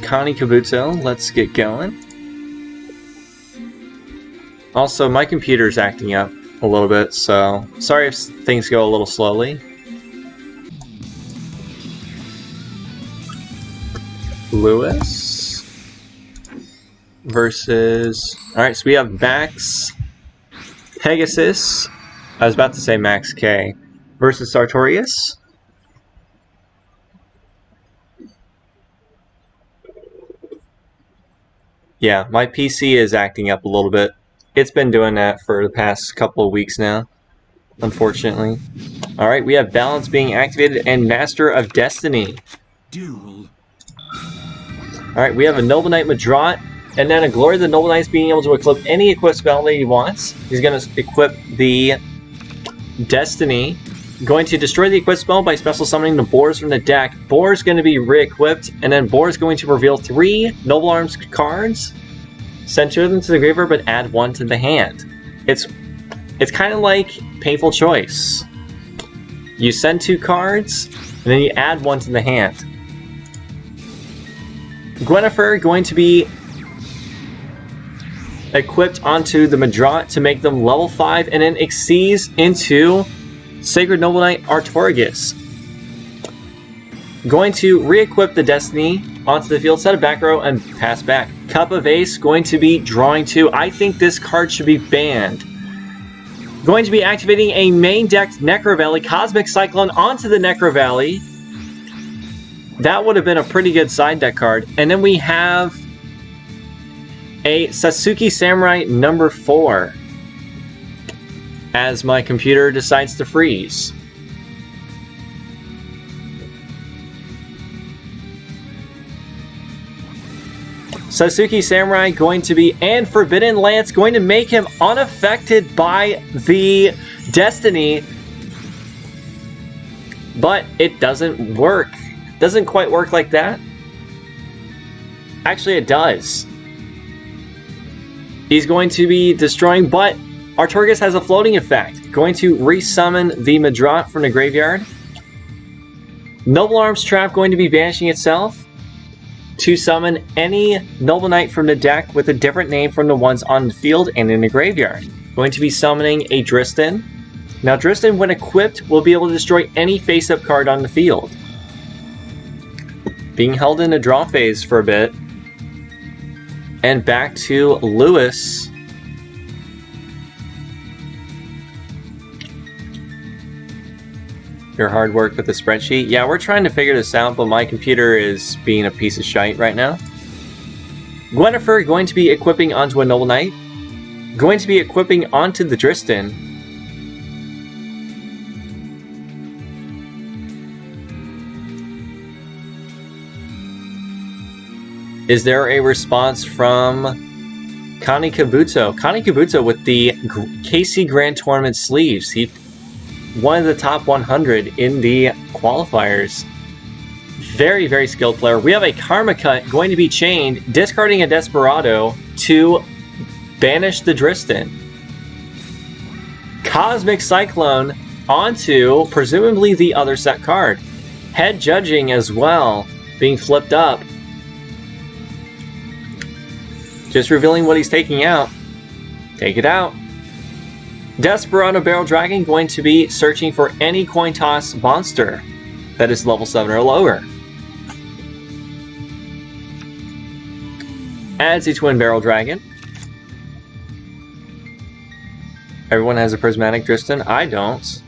Connie Kabuto. Let's get going. Also, my computer's acting up a little bit, so sorry if things go a little slowly. Lewis versus... Alright, so we have Max Pegasus. I was about to say Max K. Versus Sartorius. Yeah, my PC is acting up a little bit. It's been doing that for the past couple of weeks now, unfortunately. Alright, we have Balance being activated and Master of Destiny. Duel. Alright, we have a Noble Knight Madrat, and then a Glory of the Noble Knights being able to equip any equipped spell that he wants. He's going to equip the Destiny. Going to destroy the equipped spell by special summoning the Boars from the deck. Boar's going to be re-equipped, and then Boar's going to reveal 3 Noble Arms cards. Send 2 of them to the graveyard, but add 1 to the hand. It's kind of like Painful Choice. You send 2 cards, and then you add 1 to the hand. Gwynnifer going to be equipped onto the Madrat to make them level 5, and then exceeds into Sacred Noble Knight Artorigus. Going to re-equip the Destiny onto the field, set a back row, and pass back. Cup of Ace going to be drawing 2. I think this card should be banned. Going to be activating a main decked Necro Valley, Cosmic Cyclone onto the Necro Valley. That would have been a pretty good side deck card. And then we have a Sasuke Samurai number 4. As my computer decides to freeze. Sasuke Samurai going to be, and Forbidden Lance going to make him unaffected by the Destiny. But it doesn't work. Doesn't quite work like that. Actually, it does. He's going to be destroying, but Artorigus has a floating effect. Going to resummon the Madrat from the graveyard. Noble Arms Trap going to be banishing itself to summon any Noble Knight from the deck with a different name from the ones on the field and in the graveyard. Going to be summoning a Dristan. Now Dristan, when equipped, will be able to destroy any face-up card on the field. Being held in a draw phase for a bit. And back to Lewis. Your hard work with the spreadsheet. Yeah, we're trying to figure this out, but my computer is being a piece of shite right now. Gwynnifer going to be equipping onto a Noble Knight. Going to be equipping onto the Dristan. Is there a response from Connie Kabuto? Connie Kabuto with the KC Grand Tournament sleeves. He one of the top 100 in the qualifiers. Very, very skilled player. We have a Karma Cut going to be chained, discarding a Desperado to banish the Dristan. Cosmic Cyclone onto, presumably, the other set card. Head Judging as well, being flipped up. Just revealing what he's taking out. Take it out. Desperado Barrel Dragon going to be searching for any coin toss monster that is level 7 or lower. Adds a Twin Barrel Dragon. Everyone has a Prismatic Dristan. I don't.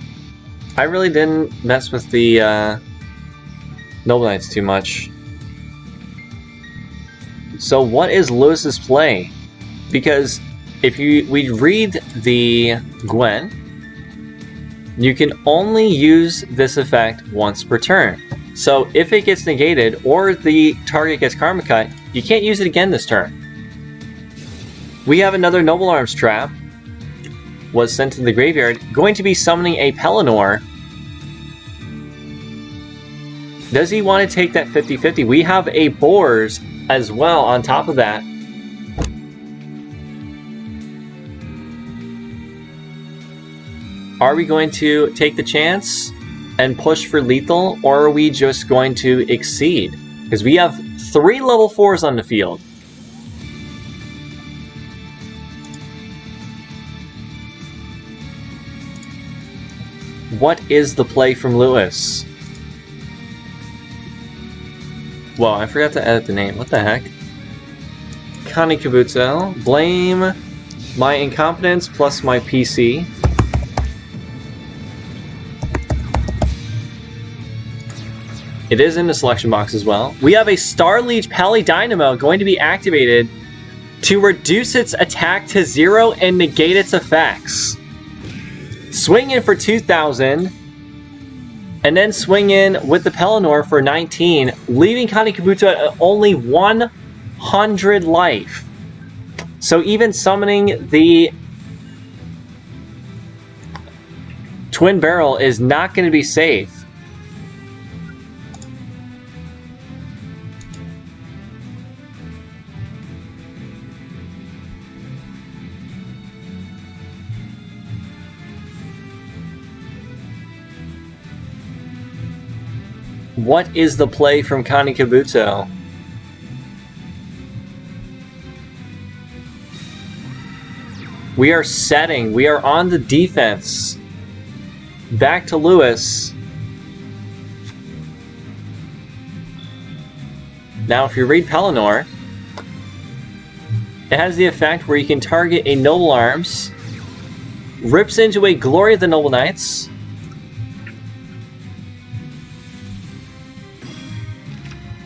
I really didn't mess with the Noble Knights too much. So what is Lewis's play? Because if we read the Gwen, you can only use this effect once per turn. So if it gets negated or the target gets Karma Cut, you can't use it again this turn. We have another Noble Arms Trap. Was sent to the graveyard. Going to be summoning a Pelennor. Does he want to take that 50-50? We have a Boars as well on top of that. Are we going to take the chance and push for lethal, or are we just going to exceed? Because we have 3 level 4s on the field. What is the play from Lewis? Whoa, I forgot to edit the name. What the heck? Connie Kabuto. Blame my incompetence plus my PC. It is in the selection box as well. We have a Star Leech Pally Dynamo going to be activated to reduce its attack to 0 and negate its effects. Swing in for 2,000, and then swing in with the Pelennor for 19, leaving Connie Kabuto at only 100 life. So even summoning the Twin Barrel is not going to be safe. What is the play from Connie Kabuto? We are setting. We are on the defense. Back to Lewis. Now, if you read Pelennor, it has the effect where you can target a Noble Arms, rips into a Glory of the Noble Knights,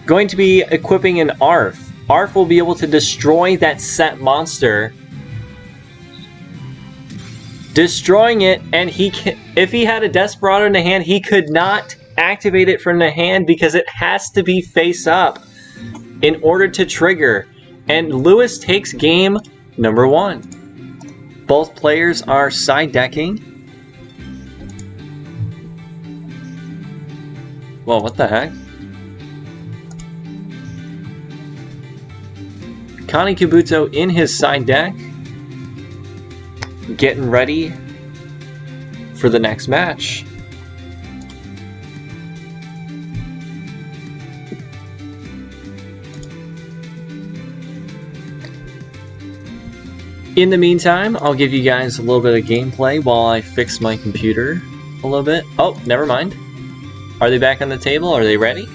going to be equipping an Arf. Arf will be able to destroy that set monster. Destroying it, and if he had a Desperado in the hand, he could not activate it from the hand because it has to be face up in order to trigger. And Lewis takes game number 1. Both players are side decking. Whoa, what the heck? Connie Kabuto in his side deck, getting ready for the next match. In the meantime, I'll give you guys a little bit of gameplay while I fix my computer a little bit. Oh, never mind. Are they back on the table? Are they ready?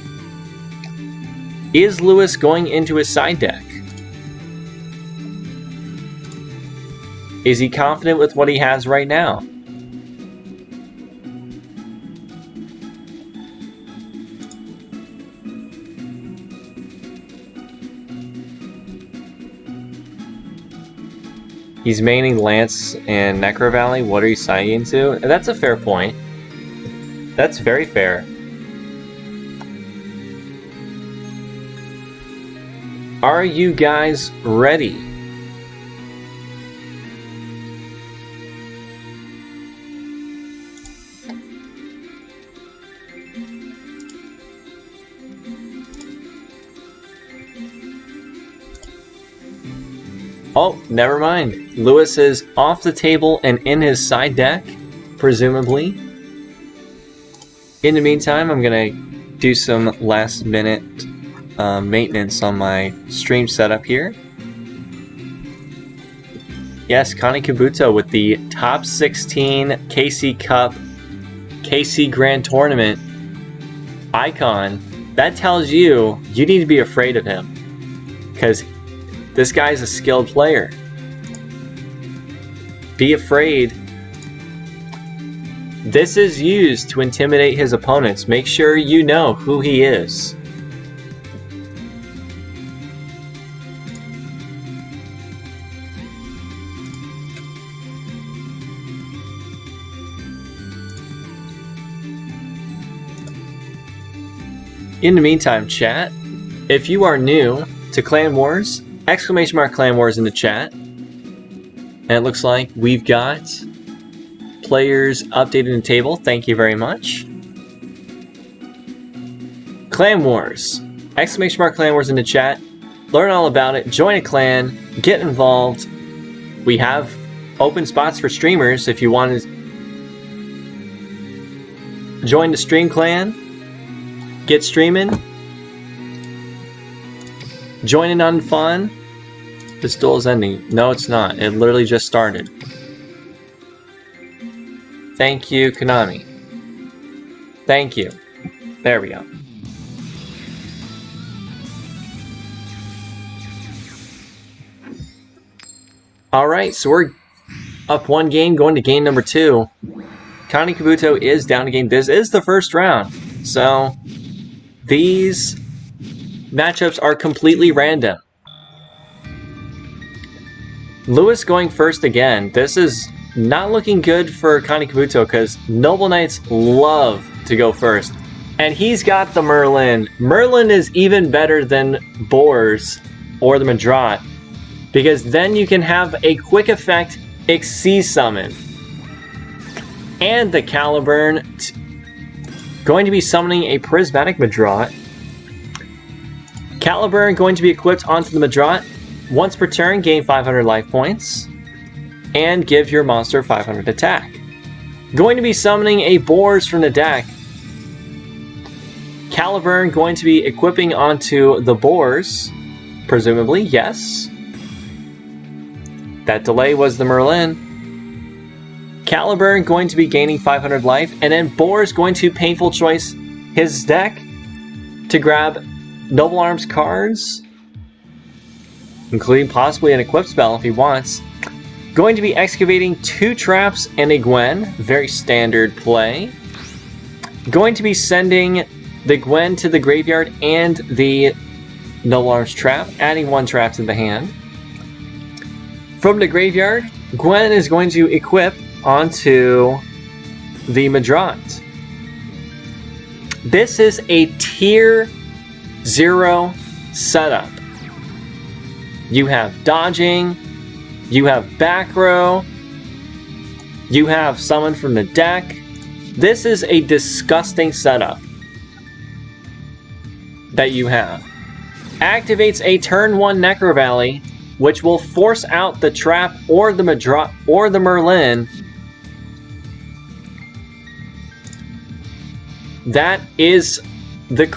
Is Lewis going into his side deck? Is he confident with what he has right now? He's maining Lance and Necro Valley. What are you signing into? And that's a fair point. That's very fair. Are you guys ready? Oh, never mind. Lewis is off the table and in his side deck, presumably. In the meantime, I'm going to do some last minute maintenance on my stream setup here. Yes, Connie Kabuto with the top 16 KC Cup, KC Grand Tournament icon. That tells you need to be afraid of him, because this guy's a skilled player. Be afraid. This is used to intimidate his opponents. Make sure you know who he is. In the meantime, chat, if you are new to Clan Wars, ! Clan Wars in the chat. And it looks like we've got players updated in the table. Thank you very much. Clan Wars. ! Clan Wars in the chat. Learn all about it. Join a clan. Get involved. We have open spots for streamers if you want to join the stream clan. Get streaming. Join in on fun. This duel is ending. No, it's not. It literally just started. Thank you, Konami. Thank you. There we go. Alright, so we're up one game, going to game number 2. Connie Kabuto is down a game. This is the first round. So, these matchups are completely random. Lewis going first again. This is not looking good for Connie Kabuto because Noble Knights love to go first. And he's got the Merlin. Merlin is even better than Boars or the Madrat, because then you can have a quick effect Xyz summon. And the Caliburn going to be summoning a Prismatic Madrat. Caliburn going to be equipped onto the Madrat. Once per turn, gain 500 life points. And give your monster 500 attack. Going to be summoning a Boars from the deck. Caliburn going to be equipping onto the Boars. Presumably, yes. That delay was the Merlin. Caliburn going to be gaining 500 life, and then Boars going to Painful Choice his deck to grab Noble Arms cards, including possibly an Equip spell if he wants. Going to be excavating 2 traps and a Gwen, very standard play. Going to be sending the Gwen to the graveyard and the Noble Arms trap, adding 1 trap to the hand. From the graveyard, Gwen is going to equip onto the Madrat. This is a tier 0 setup. You have dodging, you have back row, you have summon from the deck. This is a disgusting setup that you have. Activates a turn 1 Necro Valley, which will force out the trap or the Madrat or the Merlin. That is the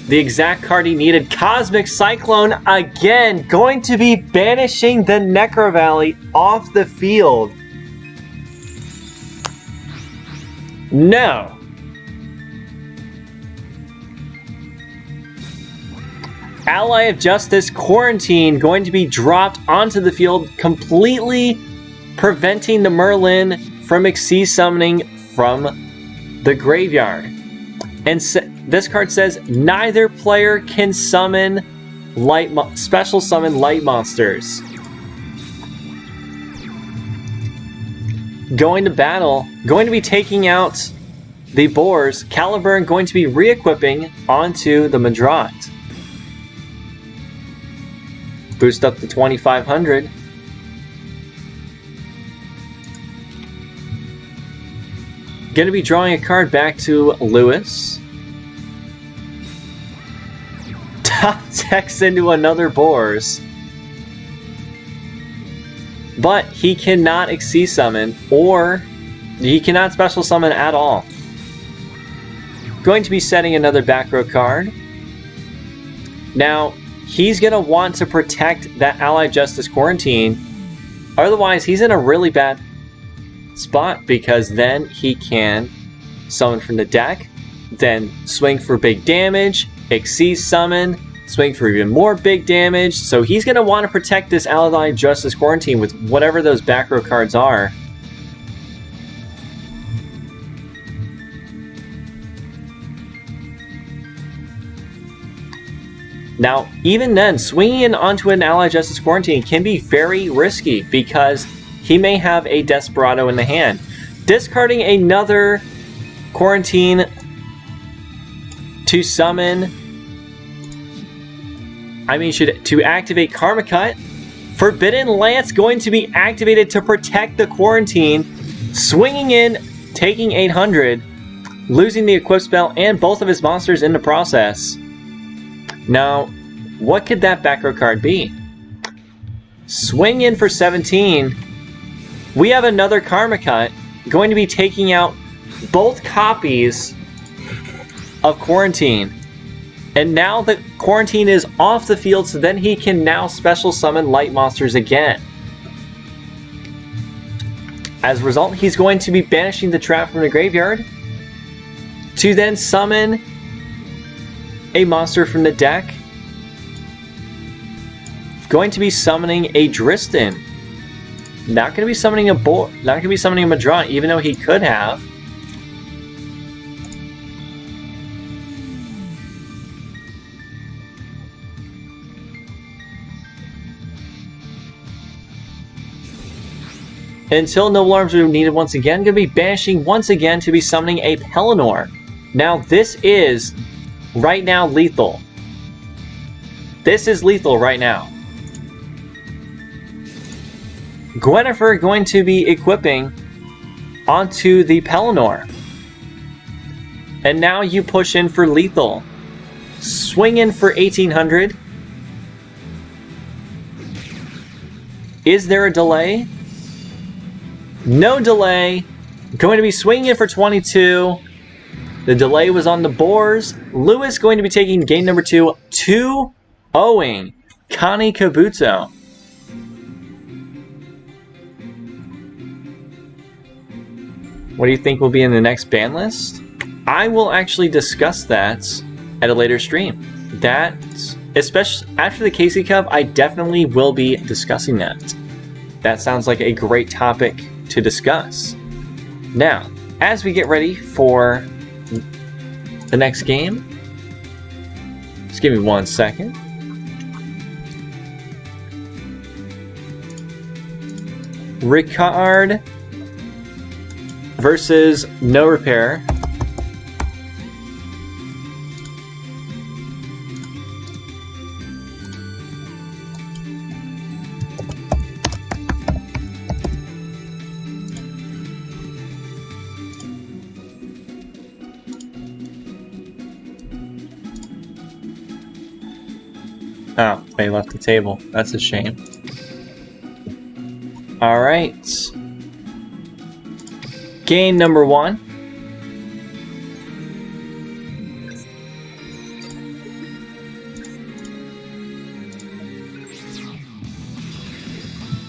exact card he needed. Cosmic Cyclone again, going to be banishing the Necro Valley off the field. No. Ally of Justice Quarantine going to be dropped onto the field, completely preventing the Merlin from Xyz summoning from the graveyard. And this card says neither player can summon special summon light monsters. Going to battle, going to be taking out the Boars. Caliburn going to be re-equipping onto the Madrat. Boost up to 2,500. Going to be drawing a card back to Lewis. Top decks into another Boars. But he cannot Xyz summon, or he cannot special summon at all. Going to be setting another back row card. Now, he's going to want to protect that Allied Justice Quarantine. Otherwise, he's in a really bad spot, because then he can summon from the deck, then swing for big damage, Xyz summon, swing for even more big damage. So he's going to want to protect this Allied Justice Quarantine with whatever those back row cards are. Now, even then, swinging in onto an Allied Justice Quarantine can be very risky, because he may have a Desperado in the hand. Discarding another Quarantine to summon, to activate Karma Cut. Forbidden Lance going to be activated to protect the Quarantine. Swinging in, taking 800, losing the Equip spell and both of his monsters in the process. Now, what could that back row card be? Swing in for 17. We have another Karma Cut, going to be taking out both copies of Quarantine. And now the quarantine is off the field, so then he can now special summon light monsters again. As a result, he's going to be banishing the trap from the graveyard to then summon a monster from the deck. Going to be summoning a Driston. Not going to be summoning a not going to be summoning a Madron, even though he could have. Until Noble Arms are needed once again, going to be banishing once again to be summoning a Pelennor. Now this is, right now, lethal. This is lethal right now. Gwynnifer going to be equipping onto the Pelennor. And now you push in for lethal. Swing in for 1800. Is there a delay? No delay. Going to be swinging in for 22. The delay was on the Boars. Lewis going to be taking game number 2, 2-0ing Connie Kabuto. What do you think will be in the next ban list? I will actually discuss that at a later stream. That, especially after the Casey Cup, I definitely will be discussing that. That sounds like a great topic to discuss. Now, as we get ready for the next game, just give me 1 second. Ricard versus No Repair. Oh, they left the table. That's a shame. Alright. Game number 1.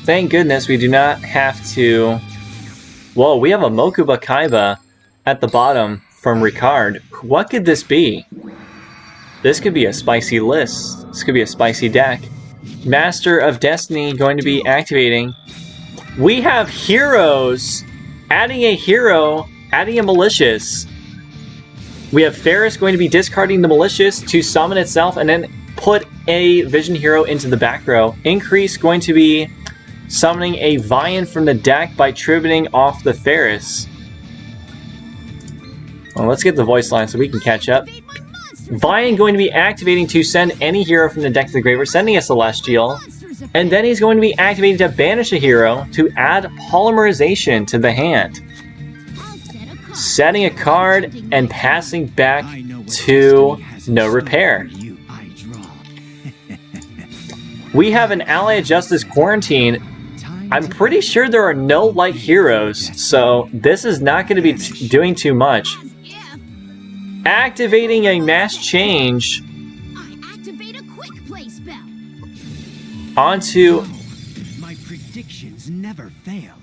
Thank goodness we do not have to... Whoa, we have a Mokuba Kaiba at the bottom from Ricard. What could this be? This could be a spicy list. This could be a spicy deck. Master of Destiny going to be activating. We have heroes. Adding a hero, adding a malicious. We have Ferris going to be discarding the malicious to summon itself and then put a vision hero into the back row. Increase going to be summoning a Vian from the deck by tributing off the Ferris. Well, let's get the voice line so we can catch up. Vian going to be activating to send any hero from the deck to the graveyard, sending a Celestial. And then he's going to be activating to banish a hero to add Polymerization to the hand. Setting a card and passing back to No Repair. We have an Ally of Justice Quarantine. I'm pretty sure there are no light heroes, so this is not going to be doing too much. Activating a Mass Change onto... My predictions never fail.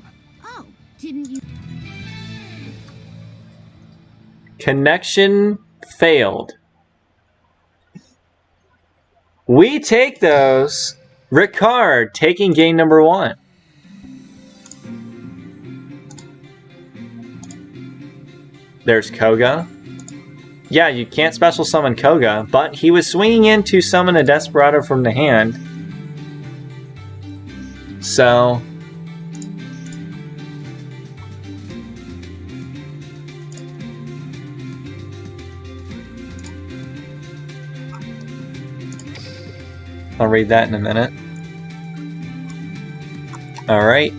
Oh, didn't you... Connection failed. We take those. Ricard taking game number 1. There's Koga. Yeah, you can't special summon Koga, but he was swinging in to summon a Desperado from the hand. So... I'll read that in a minute. Alright.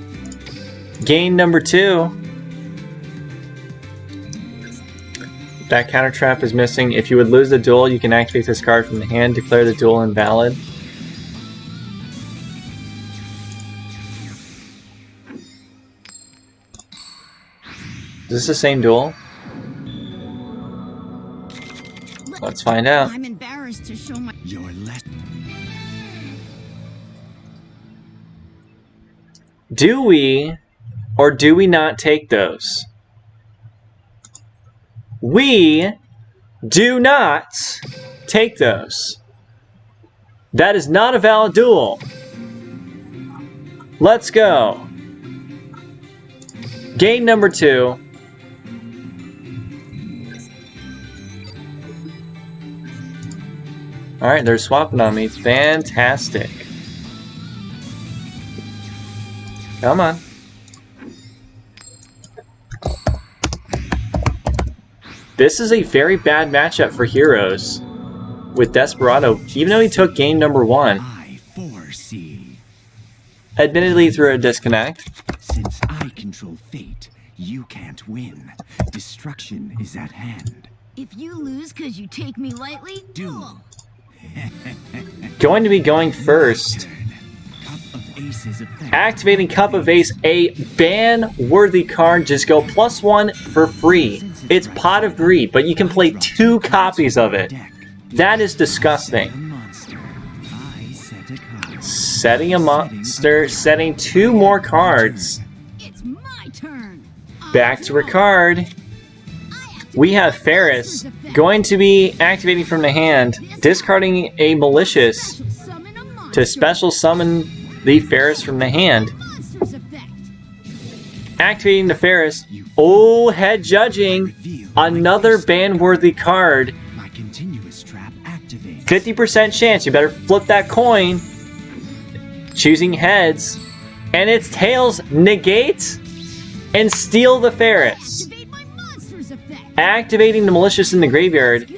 Game number 2. That counter trap is missing. If you would lose the duel, you can activate this card from the hand, declare the duel invalid. Is this the same duel? Let's find out. I'm embarrassed to show my. Your less. Do we or do we not take those? We do not take those. That is not a valid duel. Let's go. Game number 2. Alright, they're swapping on me. Fantastic. Come on. This is a very bad matchup for Heroes with Desperado, even though he took game number 1. I foresee. Admittedly through a disconnect. Since I control fate, you can't win. Destruction is at hand. If you lose because you take me lightly, duel. Going to be going first. Cup of Aces effect. Activating Cup of Ace, a ban-worthy card. Just go +1 for free. It's Pot of Greed, but you can play 2 copies of it. That is disgusting. Setting a monster, setting 2 more cards. It's my turn. Back to Ricard. We have Ferris going to be activating from the hand, discarding a Malicious to special summon the Ferris from the hand. Activating the Ferris. Oh, head judging. Another ban-worthy card. 50% chance. You better flip that coin. Choosing heads. And it's tails. Negate and steal the Ferris. Activating the Malicious in the graveyard.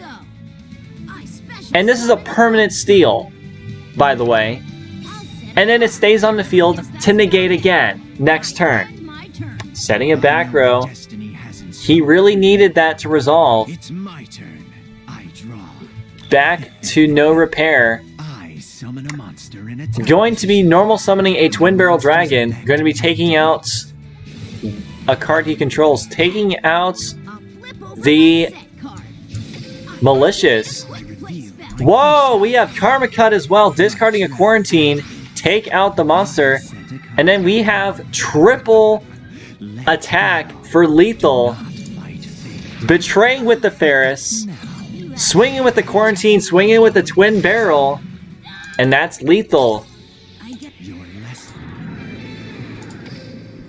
And this is a permanent steal, by the way. And then it stays on the field to negate again next turn. Setting a back row. He really needed that to resolve. It's my turn. I draw. Back to no repair. I summon a monster in attack. Going to be normal summoning a Twin Barrel Dragon. Going to be taking out a card he controls. Taking out the Malicious. Whoa, we have Karma Cut as well. Discarding a Quarantine. Take out the monster. And then we have triple attack for lethal. Betraying with the Ferris. Swinging with the Quarantine. Swinging with the Twin Barrel. And that's lethal.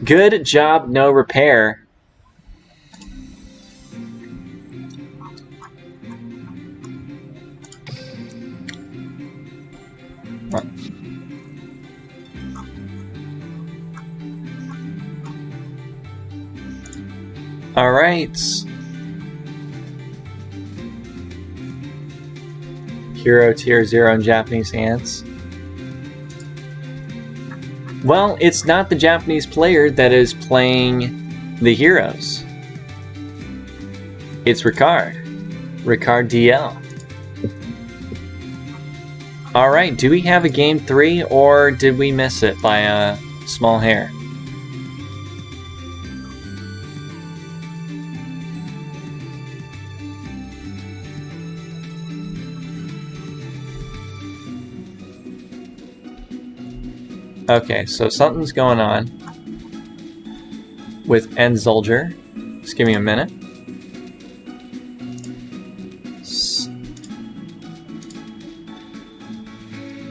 Good job, no repair. All right. Hero tier 0 in Japanese hands. Well, it's not the Japanese player that is playing the heroes. It's Ricard. Ricard DL. Alright, do we have a game 3 or did we miss it by a small hair? Okay, so something's going on with End Soldier. Just give me a minute.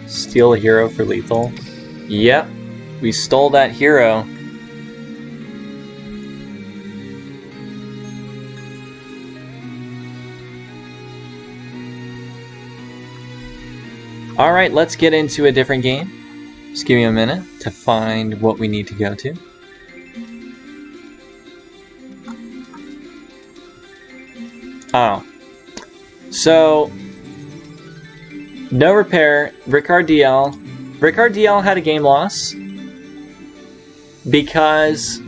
Steal a hero for lethal. Yep, we stole that hero. Alright, let's get into a different game. Just give me a minute to find what we need to go to. Oh. So, no repair, Ricard DL. Ricard DL had a game loss because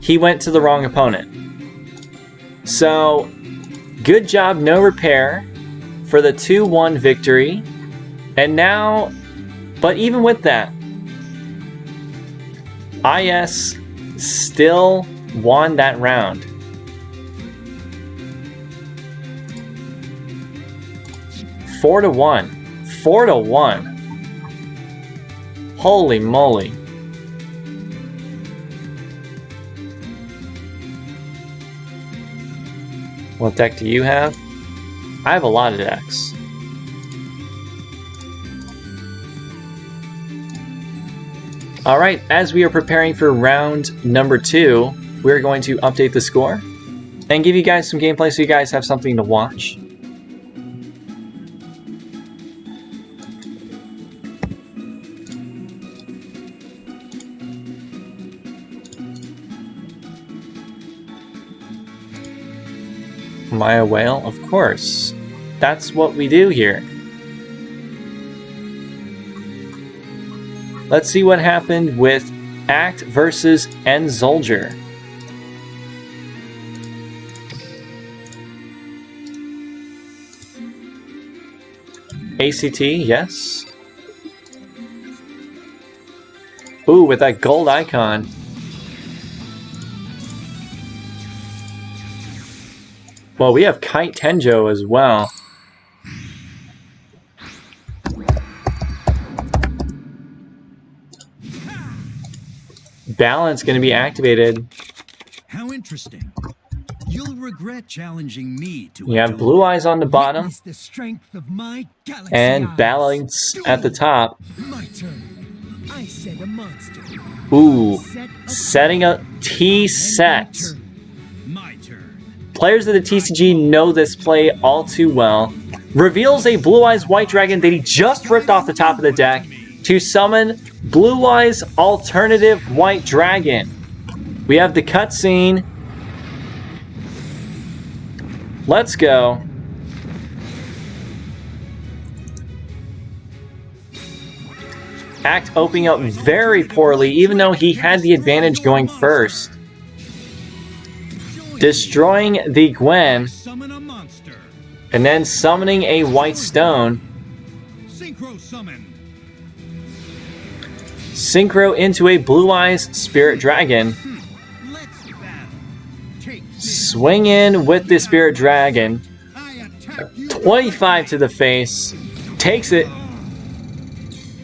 he went to the wrong opponent. So, good job, no repair for the 2-1 victory. And now, but even with that, IS still won that round. 4-1. 4-1. Holy moly. What deck do you have? I have a lot of decks. Alright, as we are preparing for round number 2, we're going to update the score and give you guys some gameplay so you guys have something to watch. Maya Whale, of course. That's what we do here. Let's see what happened with Act versus End Soldier. ACT, yes. Ooh, with that gold icon. Well, we have Kite Tenjo as well. Balance going to be activated. How interesting. You'll regret challenging me to You have Blue Eyes on the bottom the strength of my galaxy and eyes. Balance at the top. My turn. I set a monster. Ooh, setting a T set. My turn. Players of the TCG know this play all too well. Reveals a Blue Eyes White Dragon that he just ripped off the top of the deck to summon Blue Eyes Alternative White Dragon. We have the cutscene. Let's go. Act opening up very poorly, even though he had the advantage going first. Destroying the Gwen, Summon a monster. and then summoning a white stone. Synchro summon. Synchro into a Blue Eyes Spirit Dragon. Let's battle. Take Swing in with the Spirit Dragon. I attack you. 25 to the face. Takes it.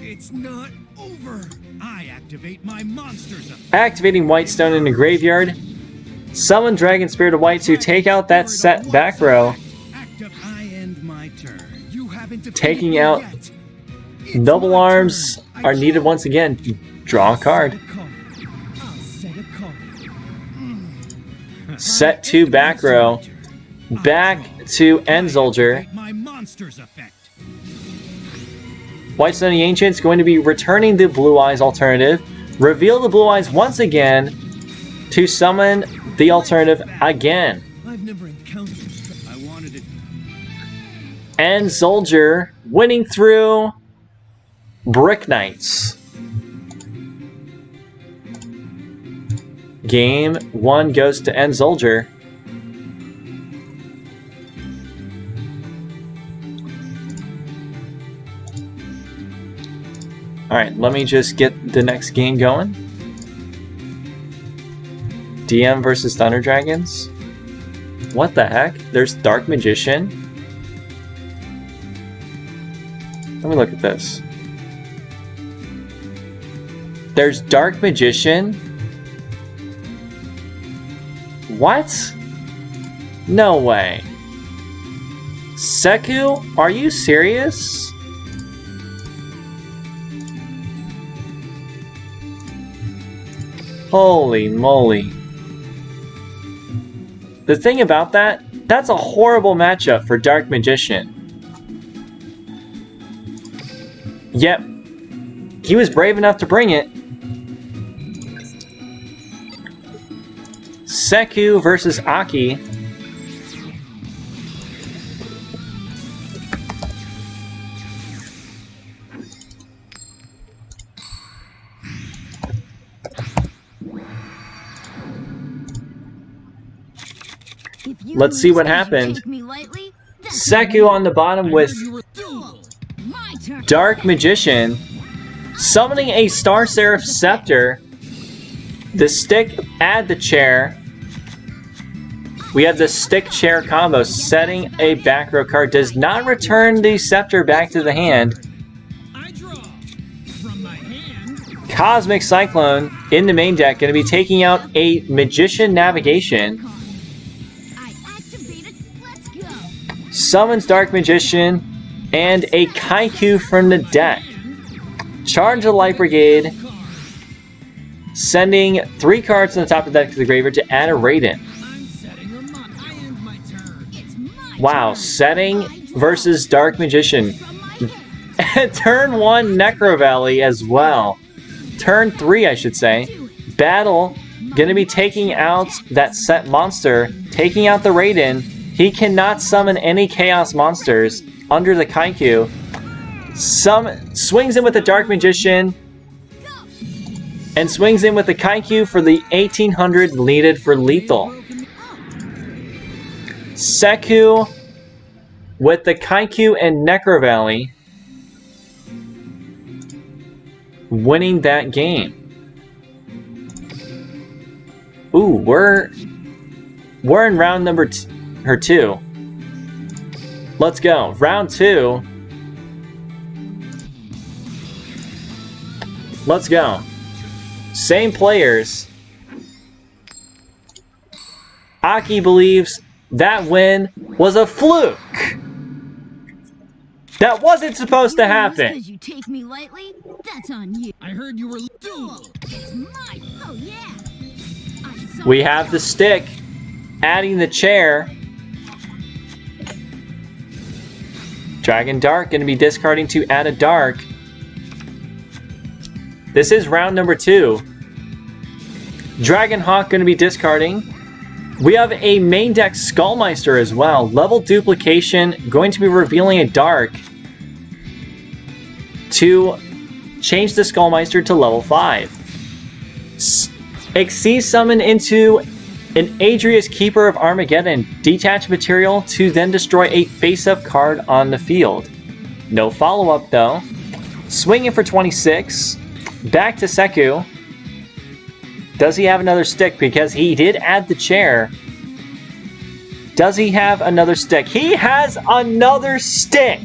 It's not over. I activate my monsters effect. Activating White Stone in the graveyard. Summon Dragon Spirit of White to take out that set back row. Active. I end my turn. You haven't defeated Taking me out yet. It's Double my Arms turn. I are needed draw. once again. Draw a card. I'll set a card. Set to back row. Back to End Soldier. Activate my monsters effect. White Stone the Ancient's going to be returning the Blue Eyes alternative. Reveal the Blue Eyes once again to summon the alternative again. I've never encountered. I wanted it. End Soldier winning through Brick Knights. Game 1 goes to End Soldier. Alright, let me just get the next game going. DM versus Thunder Dragons. What the heck? There's Dark Magician. Let me look at this. There's Dark Magician. What? No way. Seku? Are you serious? Holy moly. The thing about that, that's a horrible matchup for Dark Magician. Yep. He was brave enough to bring it. Seku versus Aki. Let's see what happened. Seku on the bottom with Dark Magician, summoning a Star Seraph Scepter, the stick, add the chair, We have the stick chair combo. Setting a back row card does not return the scepter back to the hand. I draw from my hand. Cosmic Cyclone in the main deck, going to be taking out a Magician Navigation. I activate it. Let's go. Summons Dark Magician and a Kaiku from the deck. Charge the Light Brigade, sending 3 cards on the top of the deck to the graveyard to add a Raiden. I'm setting them up. I end my turn. It's my Wow, turn. setting versus Dark Magician. From my hand. And turn 1 Necro Valley as well. Turn 3, I should say. Battle, gonna be taking out that set monster, taking out the Raiden. He cannot summon any Chaos monsters under the Kaiku. Swings in with the Dark Magician, and swings in with the Kaiku for the 1800 needed for lethal. Seku with the Kaiku and Necro Valley, winning that game. Ooh, we're in round number 2. Let's go. Round 2. Let's go. Same players. Aki believes that win was a fluke. That wasn't supposed to happen. Because you take me lightly, that's on you. I heard you were Duel. It's mine. Oh yeah. I saw We have the stick, adding the chair. Dragon Dark going to be discarding to add a dark. This is round number 2. Dragon Hawk going to be discarding. We have a main deck Skullmeister as well. Level duplication, going to be revealing a dark to change the Skullmeister to level 5. Exceed summon into an Adrius Keeper of Armageddon. Detach material to then destroy a face-up card on the field. No follow-up though. Swinging for 26. Back to Seku. Does he have another stick? Because he did add the chair. Does he have another stick? He has another stick!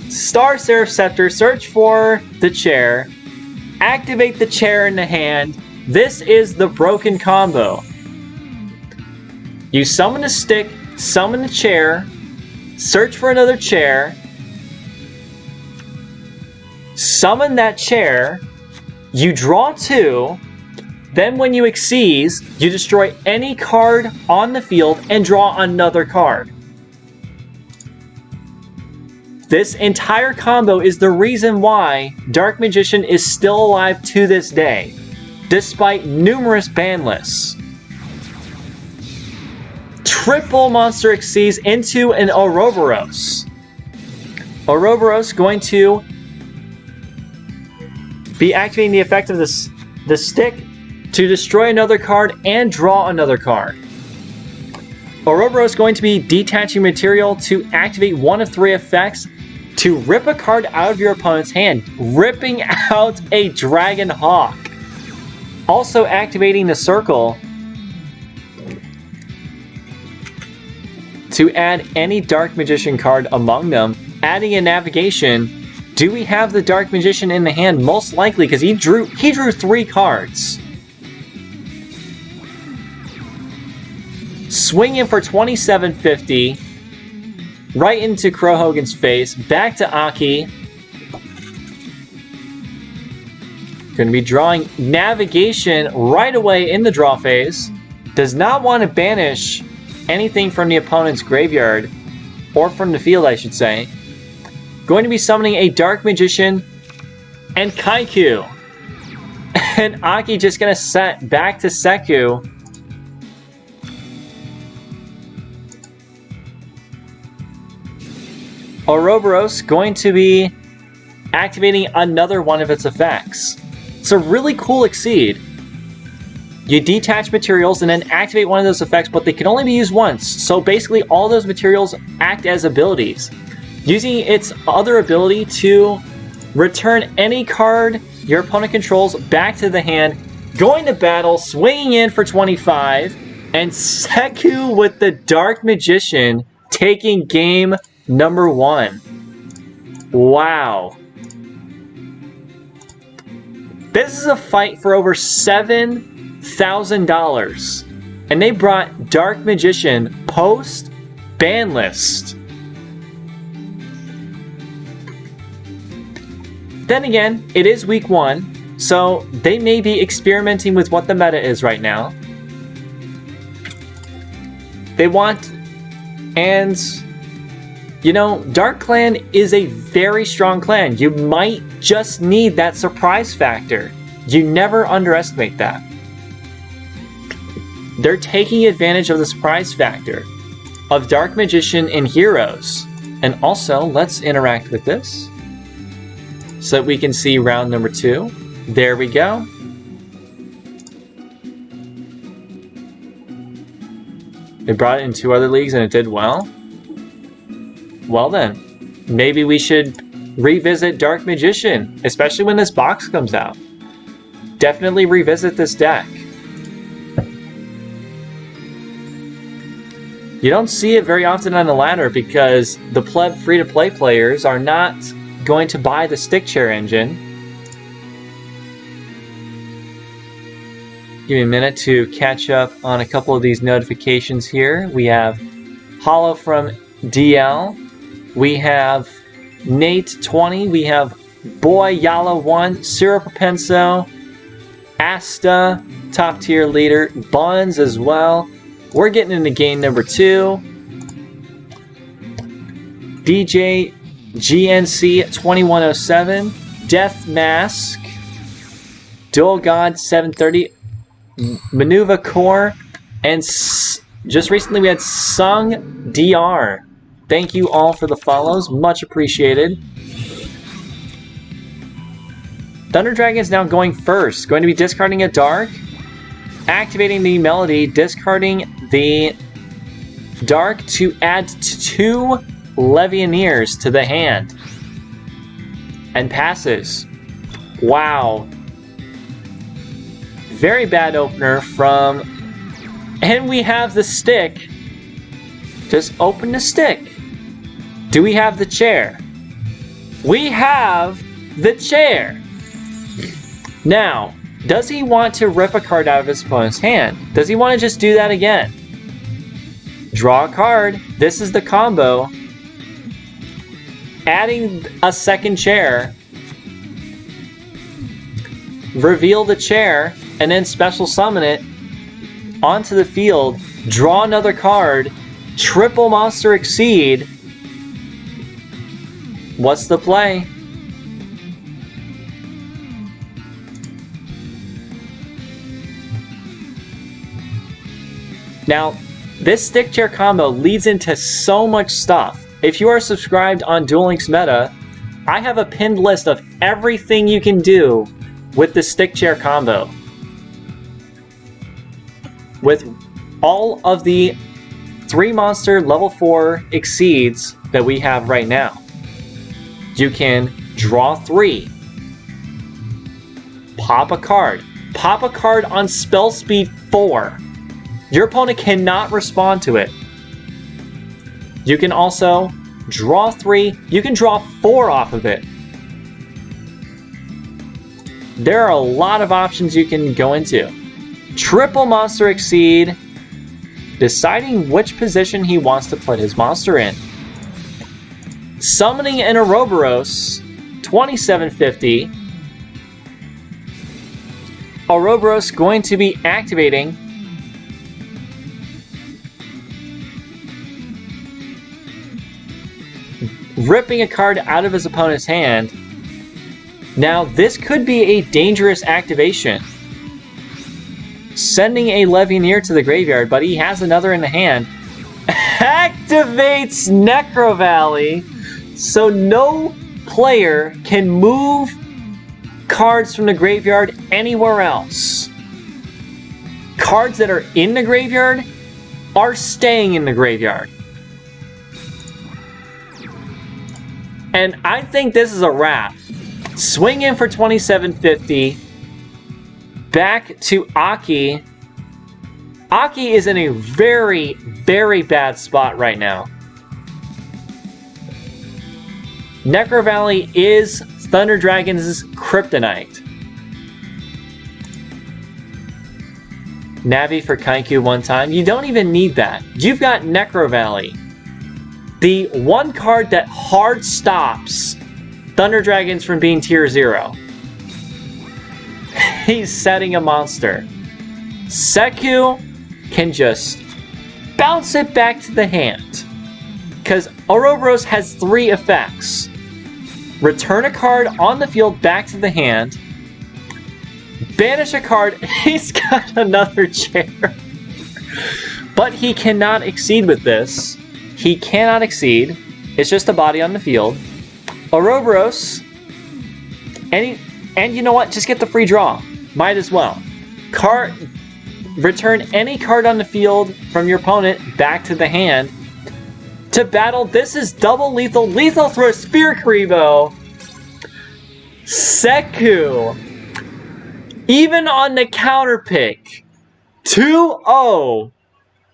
Star Seraph Scepter, search for the chair. Activate the chair in the hand. This is the broken combo. You summon a stick, summon the chair, search for another chair, summon that chair, you draw 2, then when you exceed, you destroy any card on the field and draw another card. This entire combo is the reason why Dark Magician is still alive to this day, despite numerous ban lists. Triple monster exceeds into an Ouroboros. Ouroboros going to be activating the effect of the stick to destroy another card and draw another card. Ouroboros going to be detaching material to activate one of 3 effects to rip a card out of your opponent's hand, ripping out a Dragon Hawk. Also activating the circle to add any Dark Magician card among them, adding a navigation. Do we have the Dark Magician in the hand? Most likely, because he drew 3 cards. Swinging for 2750, right into Crow Hogan's face, back to Aki. Going to be drawing navigation right away in the draw phase. Does not want to banish anything from the opponent's graveyard, or from the field, I should say. Going to be summoning a Dark Magician and Kaiku. And Aki just going to set back to Seku. Ouroboros going to be activating another one of its effects. It's a really cool Exceed. You detach materials and then activate one of those effects, but they can only be used once. So basically all those materials act as abilities. Using its other ability to return any card your opponent controls back to the hand. Going to battle, swinging in for 25. And Seku with the Dark Magician taking game number 1. Wow. This is a fight for over $7,000. And they brought Dark Magician post ban list. Then again, it is week 1, so they may be experimenting with what the meta is right now. They want, and you know, Dark Clan is a very strong clan. You might just need that surprise factor. You never underestimate that. They're taking advantage of the surprise factor of Dark Magician and Heroes. And also, let's interact with this so that we can see round number 2. There we go. They brought it in 2 other leagues and it did well. Well then, maybe we should revisit Dark Magician, especially when this box comes out. Definitely revisit this deck. You don't see it very often on the ladder because the pleb free-to-play players are not going to buy the stick chair engine. Give me a minute to catch up on a couple of these notifications here. We have Hollow from DL. We have Nate20. We have Boy Yala1, Ciro Propenso, Asta, top tier leader, Buns as well. We're getting into game number 2. DJ GNC 2107, Death Mask, Duel God 730, Maneuver Core, and just recently we had Sung DR. Thank you all for the follows, much appreciated. Thunder Dragon is now going first, going to be discarding a Dark, activating the Melody, discarding the Dark to add 2 Levianeers to the hand, and passes. Wow. Very bad opener from, and we have the stick. Just open the stick. Do we have the chair? We have the chair. Now, does he want to rip a card out of his opponent's hand? Does he want to just do that again? Draw a card. This is the combo. Adding a second chair. Reveal the chair, and then special summon it onto the field. Draw another card. Triple Monster Exceed. What's the play? Now, this stick chair combo leads into so much stuff. If you are subscribed on Duel Links Meta, I have a pinned list of everything you can do with the stick chair combo. With all of the 3 monster level 4 exceeds that we have right now. You can draw 3. Pop a card. Pop a card on spell speed 4. Your opponent cannot respond to it. You can also draw 3. You can draw 4 off of it. There are a lot of options you can go into. Triple Monster Exceed. Deciding which position he wants to put his monster in. Summoning an Ouroboros, 2750. Ouroboros going to be activating ripping a card out of his opponent's hand. Now, this could be a dangerous activation. Sending a Levianeer to the graveyard, but he has another in the hand. Activates Necro Valley, so no player can move cards from the graveyard anywhere else. Cards that are in the graveyard are staying in the graveyard. And I think this is a wrap. Swing in for 2750. Back to Aki. Aki is in a very, very bad spot right now. Necro Valley is Thunder Dragon's kryptonite. Navi for Kaiku one time. You don't even need that. You've got Necro Valley. The one card that hard stops Thunder Dragons from being tier 0. He's setting a monster. Seku can just bounce it back to the hand. Because Ouroboros has 3 effects. Return a card on the field back to the hand. Banish a card. He's got another chair. But he cannot exceed with this. He cannot exceed. It's just a body on the field. Ouroboros. And you know what? Just get the free draw. Might as well. Return any card on the field from your opponent back to the hand. To battle, this is double lethal. Lethal throw Spear Karibo. Seku. Even on the counter pick. 2-0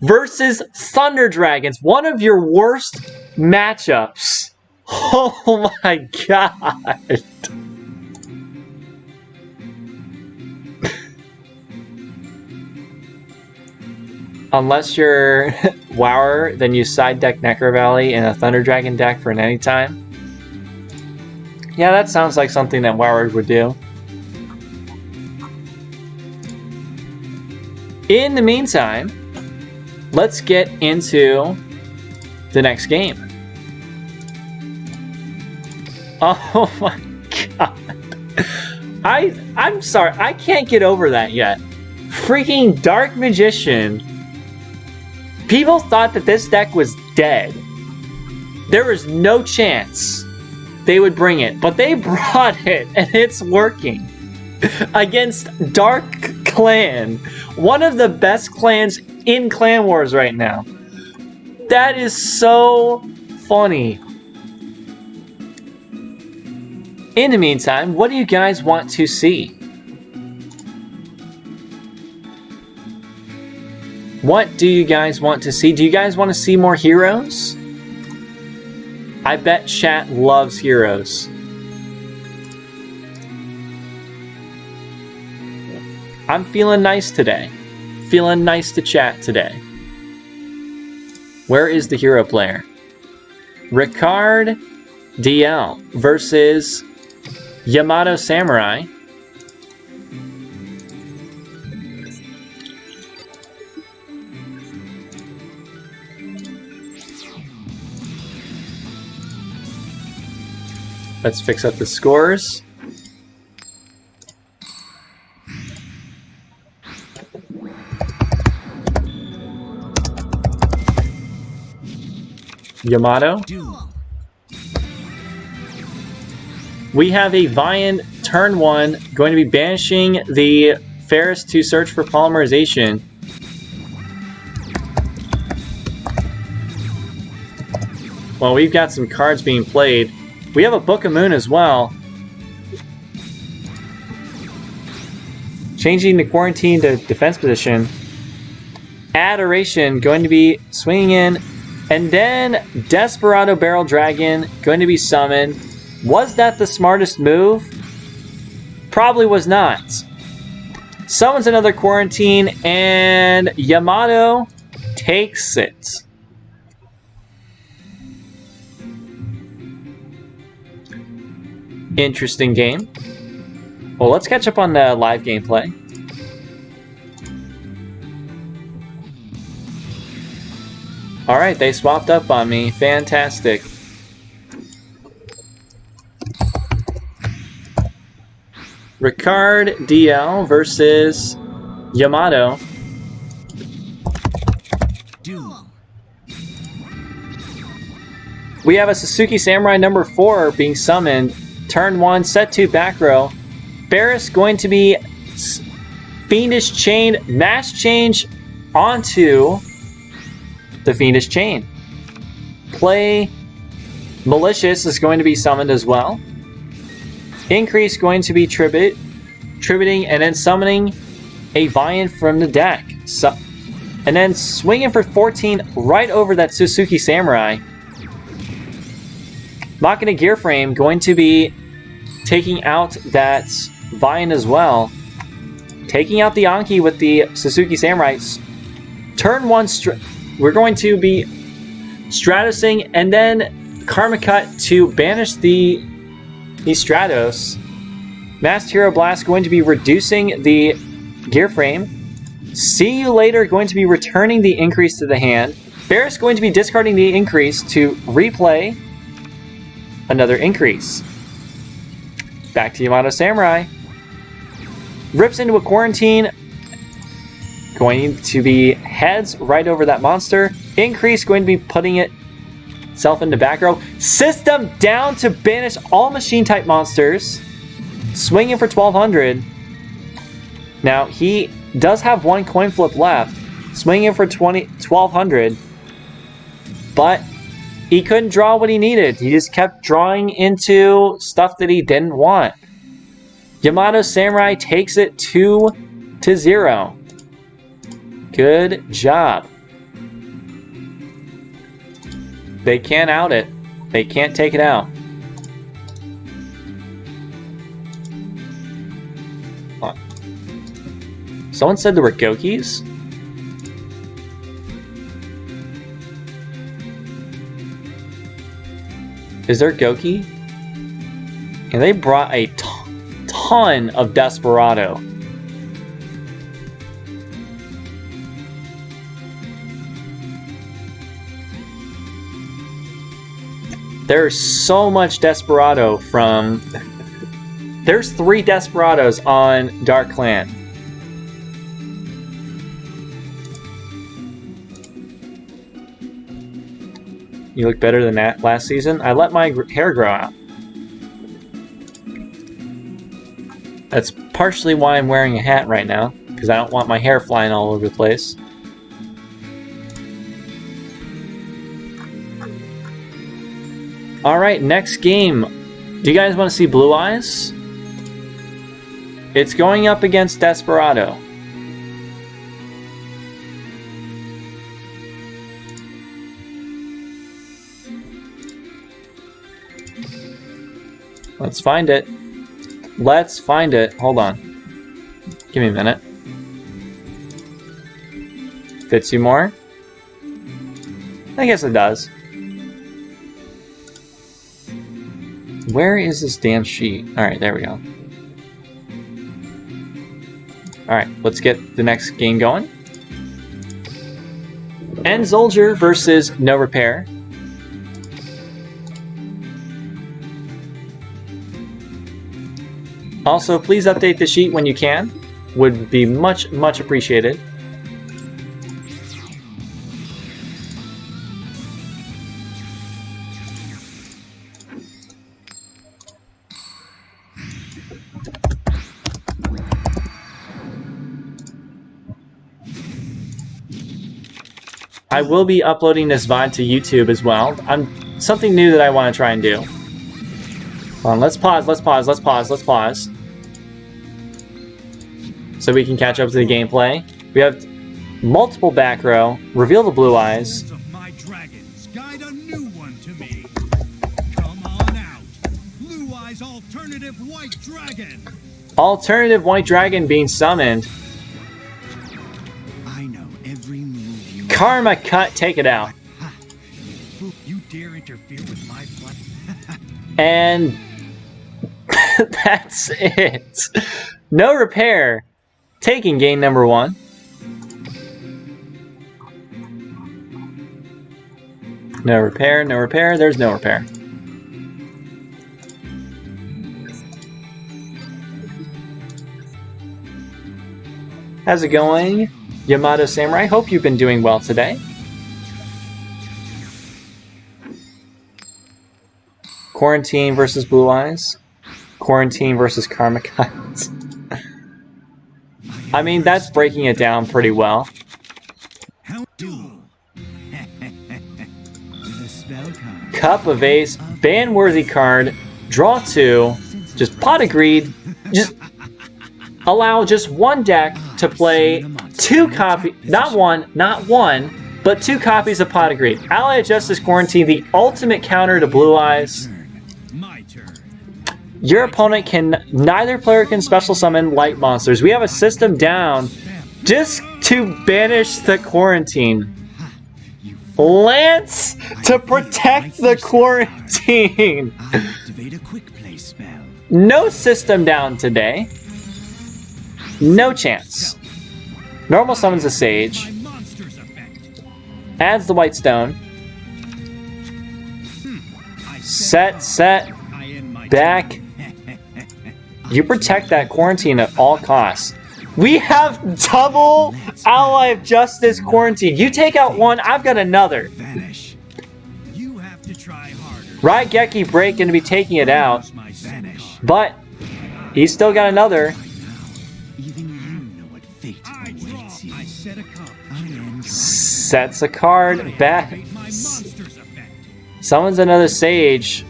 versus Thunder Dragons. One of your worst matchups. Oh my god. Unless you're Wower, then you side deck Necro Valley in a Thunder Dragon deck for an anytime. Yeah, that sounds like something that Wower would do. In the meantime, let's get into the next game. Oh my god. I'm sorry, I can't get over that yet. Freaking Dark Magician. People thought that this deck was dead. There was no chance they would bring it, but they brought it, and it's working. Against Dark Clan, one of the best clans in Clan Wars right now. That is so funny. In the meantime, what do you guys want to see? What do you guys want to see? Do you guys want to see more heroes? I bet chat loves heroes. I'm feeling nice today. Feeling nice to chat today. Where is the hero player? Ricard DL versus Yamato Samurai. Let's fix up the scores. Yamato. Duel. We have a Vian turn 1 going to be banishing the Ferris to search for polymerization. Well, we've got some cards being played. We have a Book of Moon as well. Changing the quarantine to defense position. Adoration going to be swinging in. And then Desperado Barrel Dragon going to be summoned. Was that the smartest move? Probably was not. Summons another quarantine and Yamato takes it. Interesting game. Well, let's catch up on the live gameplay. Alright, they swapped up on me. Fantastic. Ricard DL versus Yamato. Duel. We have a Suzuki Samurai number 4 being summoned. Turn 1, set 2 back row. Ferris going to be Fiendish Chain, mass change onto the Fiendish Chain. Play Malicious is going to be summoned as well. Increase going to be tributing and then summoning a Vian from the deck. And then swinging for 14 right over that Suzuki Samurai. Machina Gear Frame going to be taking out that Vine as well. Taking out the Anki with the Suzuki Samurai. Turn 1, we're going to be Stratusing and then Karma Cut to banish the Stratos. Masked Hero Blast going to be reducing the Gear Frame. See You Later going to be returning the increase to the hand. Ferris going to be discarding the increase to replay another increase. Back to Yamato Samurai. Rips into a Quarantine. Going to be heads right over that monster. Increase going to be putting itself into back row. System down to banish all machine type monsters. Swinging for 1200. Now he does have one coin flip left. Swinging for 1200. But he couldn't draw what he needed. He just kept drawing into stuff that he didn't want. Yamato Samurai takes it 2-0. Good job. They can't out it. They can't take it out. Someone said there were Gokis? Is there Goki? And they brought a ton of Desperado. There's so much Desperado from... There's 3 Desperados on Dark Clan. You look better than that last season. I let my hair grow out. That's partially why I'm wearing a hat right now, because I don't want my hair flying all over the place. Alright, next game. Do you guys want to see Blue Eyes? It's going up against Desperado. Let's find it. Let's find it. Hold on. Give me a minute. Fits you more? I guess it does. Where is this damn sheet? Alright, there we go. Alright, let's get the next game going. End Soldier versus No Repair. Also, please update the sheet when you can. Would be much, much appreciated. I will be uploading this VOD to YouTube as well. Something new that I want to try and do. Hold on, let's pause, let's pause, let's pause, let's pause. So we can catch up to the gameplay. We have multiple back row. Reveal the Blue Eyes. Of my dragons, guide a new one to me. Come on out. Blue Eyes Alternative White Dragon. Alternative White Dragon being summoned. I know every move you Karma Cut, take it out. You dare interfere with my plan? And that's it. No Repair. Taking game number 1. No repair, no repair, there's no repair. How's it going, Yamato Samurai? Hope you've been doing well today. Quarantine versus Blue Eyes. Quarantine versus Karma Cut. I mean, that's breaking it down pretty well. How Duel? With a spell card. Cup of Ace, ban-worthy card, draw 2, just pot of greed, just allow just one deck to play 2 copies, not one, but 2 copies of Pot of Greed. Ally of Justice Quarantine, the ultimate counter to Blue Eyes. My turn. Your opponent neither player can special summon light monsters. We have a system down just to banish the quarantine. Lance to protect the quarantine. Activate a quick play spell. No system down today. No chance. Normal summons a Sage. My monster's effect. Adds the White Stone. Set, I end my back. You protect that quarantine at all costs. We have double Ally of Justice Quarantine. You take out one, I've got another. Vanish. You have to try harder. Raigeki Break going to be taking it out, My Vanish. but he's still got another. Even you know what fate I draw. awaits you. I set a cup. I end your Sets a card back. Activate my monster's effect. Summons another Sage,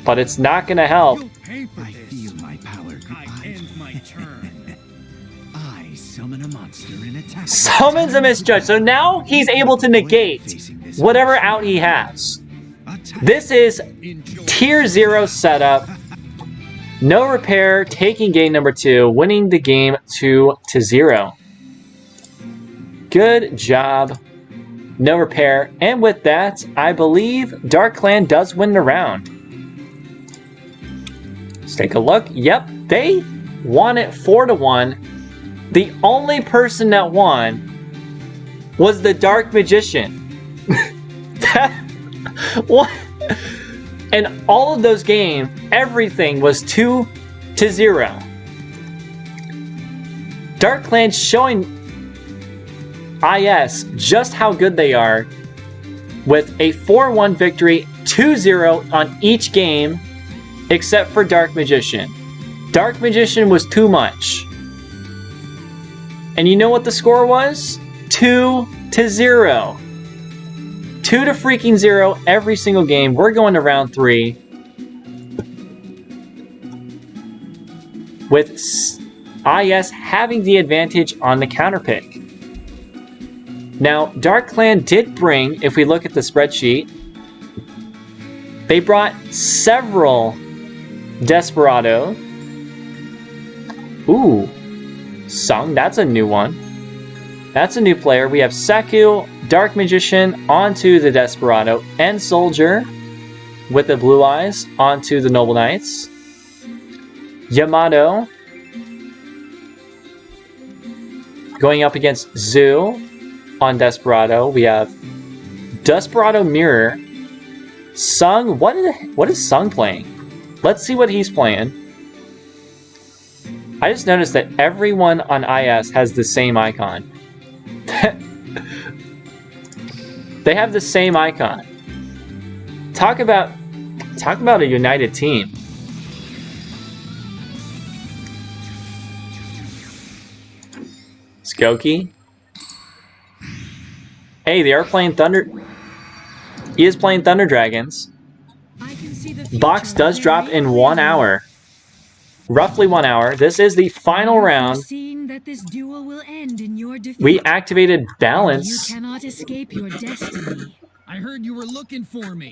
but it's not going to help. You'll pay for I this. feel my power I goodbye. end my turn. I summon a monster and attack. Summons a Misjudge, so now he's able to negate whatever out he has. Attack. This is Enjoy. Tier 0 setup. No repair, taking game number 2, winning the game 2-0. Good job. No repair. And with that, I believe Dark Clan does win the round. Let's take a look. Yep, they won it 4-1. The only person that won was the Dark Magician. What? And all of those games, everything was 2-0. Dark Clan showing IS just how good they are with a 4-1 victory, 2-0 on each game, except for Dark Magician. Dark Magician was too much. And you know what the score was? 2-0. 2-0 every single game. We're going to round 3 with IS having the advantage on the counter pick. Now, Dark Clan did bring, if we look at the spreadsheet, they brought several Desperado. Ooh, Sung, that's a new one. That's a new player. We have Seku, Dark Magician, onto the Desperado, and Soldier with the Blue Eyes onto the Noble Knights. Yamato going up against Zoo on Desperado. We have Desperado Mirror. Sung, what is Sung playing? Let's see what he's playing. I just noticed that everyone on IS has the same icon. They have the same icon. Talk about a united team. Skokie. Hey, they are playing Thunder. He is playing Thunder Dragons. Box does drop in 1 hour. Roughly 1 hour. This is the final round. That this duel will end in your defeat. We activated Balance. You cannot escape your destiny. I heard you were looking for me.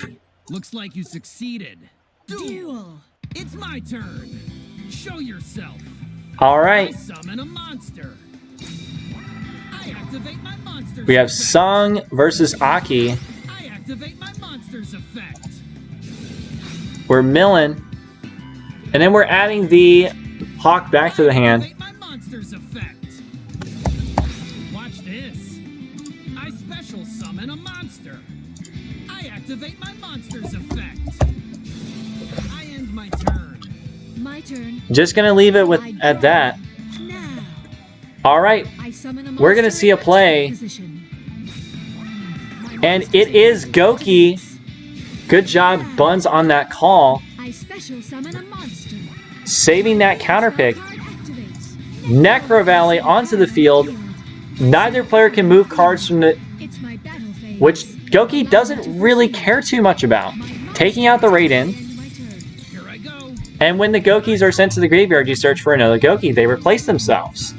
Looks like you succeeded. Duel. It's my turn. Show yourself. All right. Summon a monster. I activate my monster's We have effect. Sung versus Aki. I activate my monster's effect. We're milling. And then we're adding the Hawk back to the hand. Activate my monster's effect. Watch this. I special summon a monster. I activate my monster's effect. I end my turn. My turn. Just gonna leave it at that. Now. All right. I summon a We're gonna monster see a in attack play. position. My And monster's it is effect Goki. activates. Good job, Buns, on that call. I special summon a monster. Saving that counter pick. Card activates. Necro Valley onto the field. Neither player can move cards from the... It's my battle phase. Which Goki doesn't really care too much about. Taking out the Raiden. End my turn. Here I go. And when the Gokis are sent to the graveyard, you search for another Goki. They replace themselves.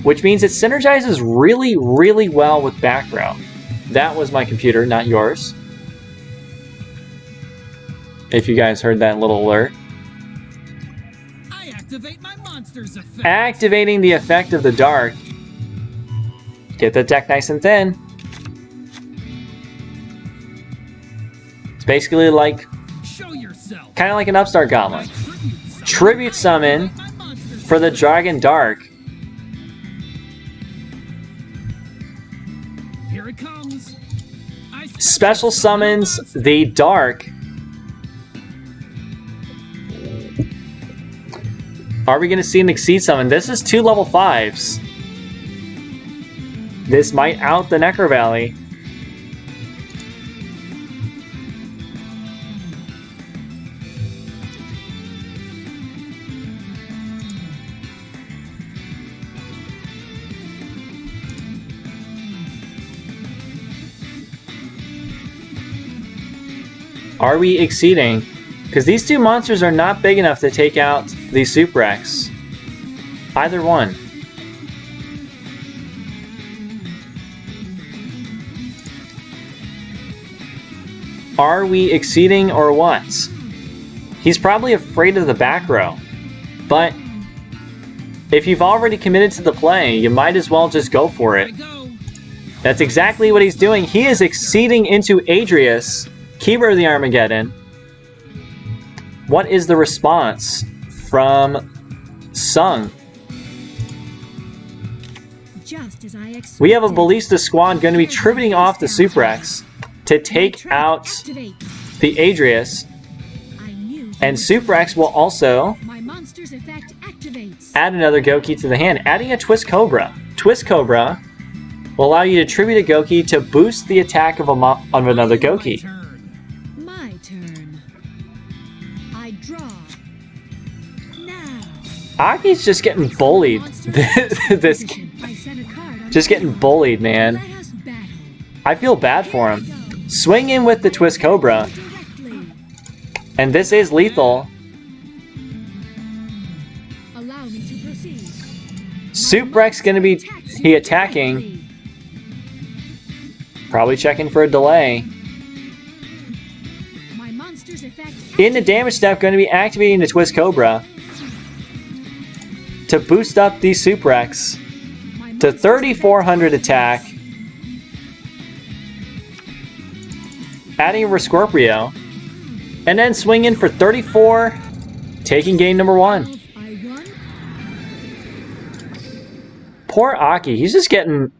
which means it synergizes really, really well with back row. That was my computer, not yours. If you guys heard that little alert. I activate my monster's effect. Activating the effect of the dark. Get the deck nice and thin. It's basically like, Show yourself. kind of like an upstart goblin. Tribute summon for the Dragon Dark. Here it comes. I Special summons the Dark. Are we going to see an Exceed summon? This is 2 level 5s. This might out the Necro Valley. Are we exceeding? Because these two monsters are not big enough to take out the Super X. Either one. Are we exceeding or what? He's probably afraid of the back row. But if you've already committed to the play, you might as well just go for it. That's exactly what he's doing. He is exceeding into Adrius, Keeper of the Armageddon. What is the response from Sung? Just as I expected. We have a Ballista squad going to be tributing off the Super X to take out the Adrius. And Super X will also My monster's effect activates. add another Goki to the hand, adding a Twist Cobra. Twist Cobra will allow you to tribute a Goki to boost the attack of another Goki. My turn. I draw. Now. Aki's just getting bullied. This I set a card on just the getting field. bullied, man. Let us battle. I feel bad for him. Swing in with the Twist Cobra, Directly. and this is lethal. Allow me to proceed. Super X gonna be attacking, probably checking for a delay. My monster's effect In the damage step, going to be activating the Twist Cobra to boost up the Super X to 3,400 attack. Adding a Rescorpio, and then swing in for 34, taking game number 1. I won. Poor Aki, he's just getting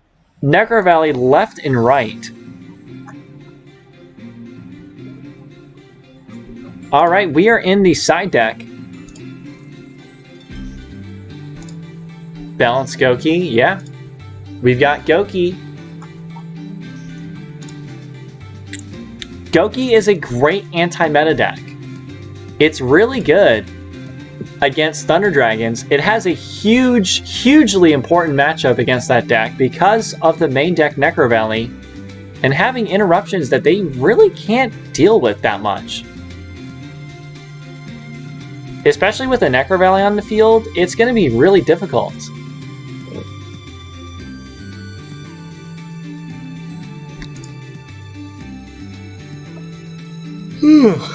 Necro Valley left and right. Alright, we are in the side deck. Balance Goki, yeah. We've got Goki. Goki is a great anti-meta deck. It's really good against Thunder Dragons. It has a hugely important matchup against that deck because of the main deck Necro Valley and having interruptions that they really can't deal with that much. Especially with a Necro Valley on the field, it's going to be really difficult.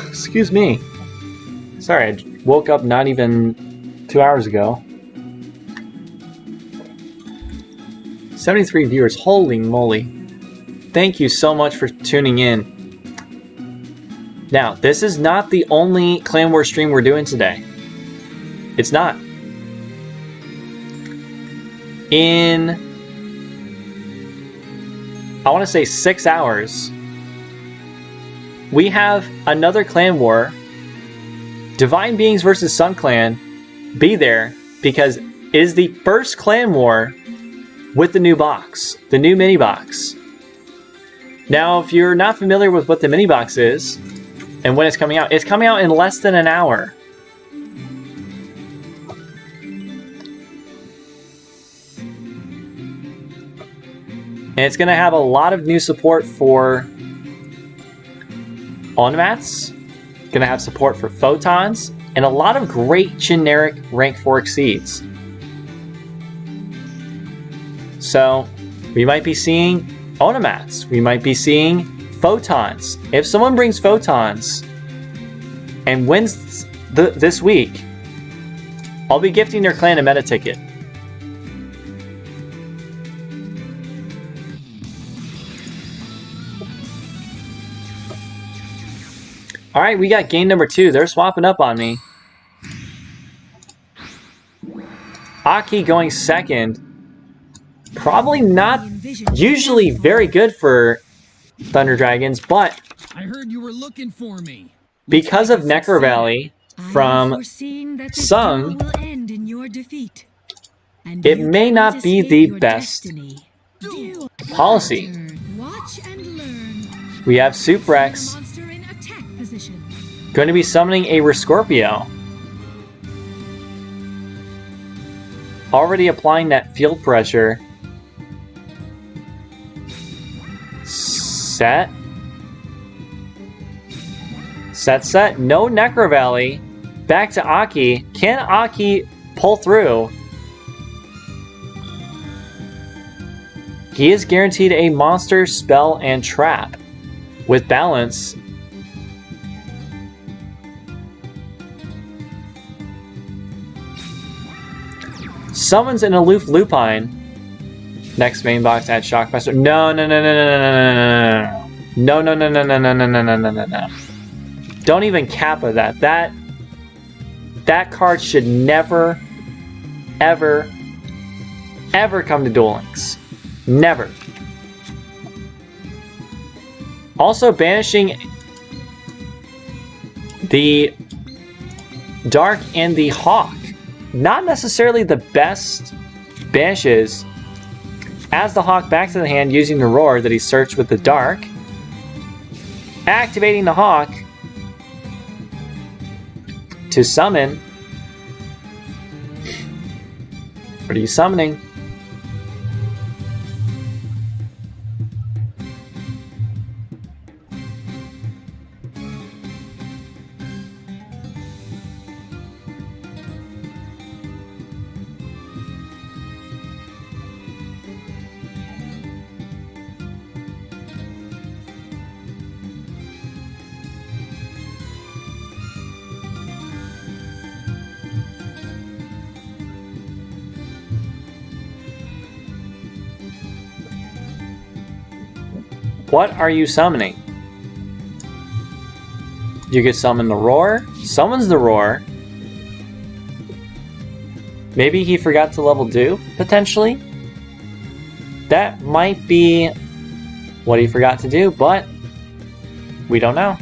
Excuse me. Sorry, I woke up not even 2 hours ago. 73 viewers, holy moly. Thank you so much for tuning in. Now, this is not the only Clan War stream we're doing today. It's not. In, I want to say 6 hours, we have another Clan War, Divine Beings versus Sun Clan. Be there, because it is the first Clan War with the new box, the new mini box. Now, if you're not familiar with what the mini box is, and when it's coming out in less than an hour. And it's going to have a lot of new support for Onmats, going to have support for Photons, and a lot of great generic rank 4 exceeds. So we might be seeing Onomats. We might be seeing Photons. If someone brings Photons and wins this week, I'll be gifting their clan a meta ticket. Alright, we got game number 2. They're swapping up on me. Aki going second. Probably not usually very good for Thunder Dragons, but I heard you were looking for me. because of Necro Valley from Sung, it may not be the best policy. We have Suprex going to be summoning a Rescorpio. Already applying that field pressure. Set. Set. No Necro Valley. Back to Aki. Can Aki pull through? He is guaranteed a monster, spell, and trap. With balance. Summons an aloof Lupine. Next main box at Shockmaster. No. No. Don't even Kappa that. That card should never, ever come to Duel Links. Never. Also banishing the Dark and the Hawk. Not necessarily the best banishes. Adds the Hawk back to the hand using the Roar that he searched with the Dark. Activating the Hawk to summon. What are you summoning? What are you summoning? You could summon the Roar. Summons the Roar. Maybe he forgot to level Do, potentially. That might be what he forgot to do, but we don't know.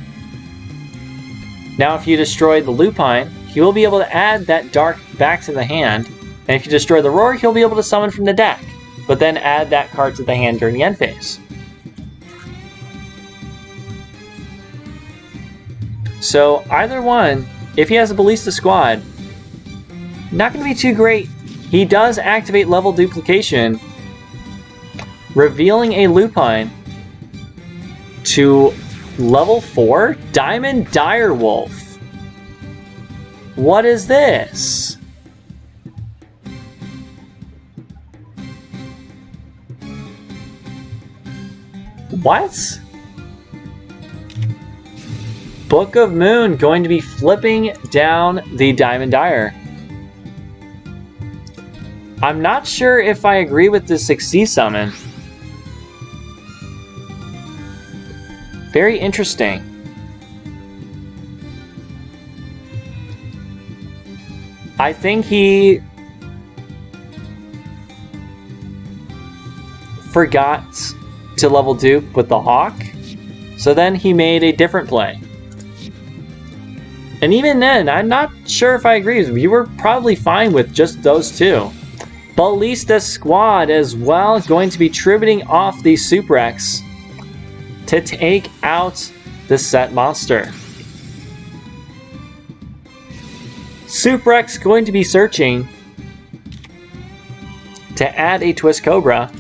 Now if you destroy the Lupine, he will be able to add that Dark back to the hand. And if you destroy the Roar, he'll be able to summon from the deck, but then add that card to the hand during the end phase. So either one, if he has a Ballista Squad, not going to be too great. He does activate level duplication, revealing a Lupine to level 4 Diamond Direwolf. What is this? What? Book of Moon going to be flipping down the Diamond Dire. I'm not sure if I agree with the 6C summon. Very interesting. I think he forgot to level dupe with the Hawk, so then he made a different play. And even then, I'm not sure if I agree with you. You were probably fine with just those two. Ballista Squad as well, going to be tributing off the Suprex to take out the set monster. Suprex going to be searching to add a Twist Cobra.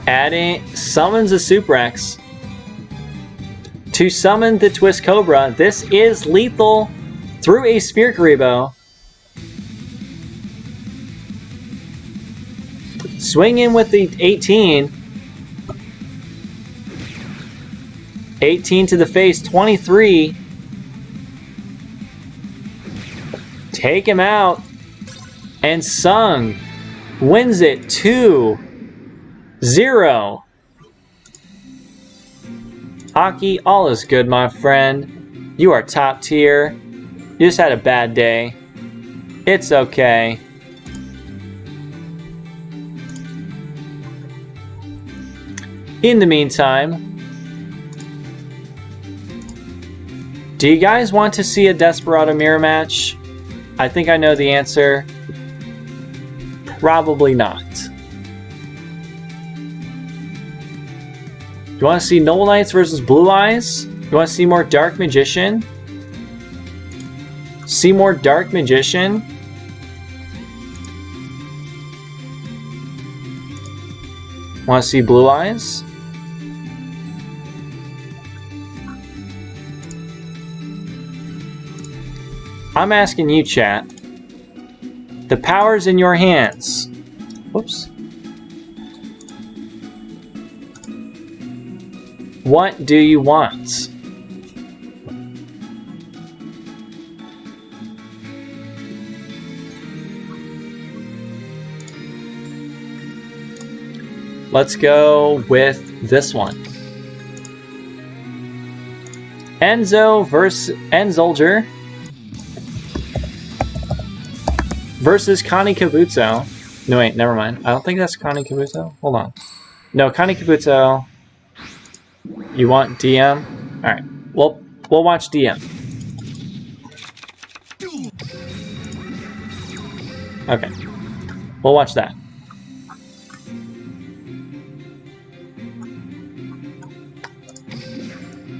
Adding, summons a Suprex to summon the Twist Cobra. This is lethal through a Spear Karibo. Swing in with the 18. 18 to the face, 23. Take him out. And Sung wins it 2-0. Aki, all is good, my friend. You are top tier. You just had a bad day. It's okay. In the meantime, do you guys want to see a Desperado mirror match? I think I know the answer. Probably not. You want to see Noble Knights versus Blue Eyes? You want to see more Dark Magician? See more Dark Magician? Want to see Blue Eyes? I'm asking you, chat. The power's in your hands. Whoops. What do you want? Let's go with this one. Enzo versus Enzolger versus Connie Kabuto. No, wait, never mind. I don't think that's Connie Kabuto. Hold on. No, Connie Kabuto. You want DM? Alright. We'll watch DM. Okay. We'll watch that.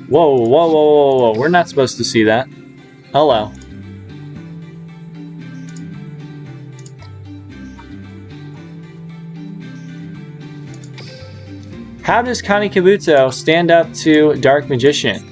Whoa, whoa, whoa, whoa, whoa. We're not supposed to see that. Hello. How does Connie Kabuto stand up to Dark Magician?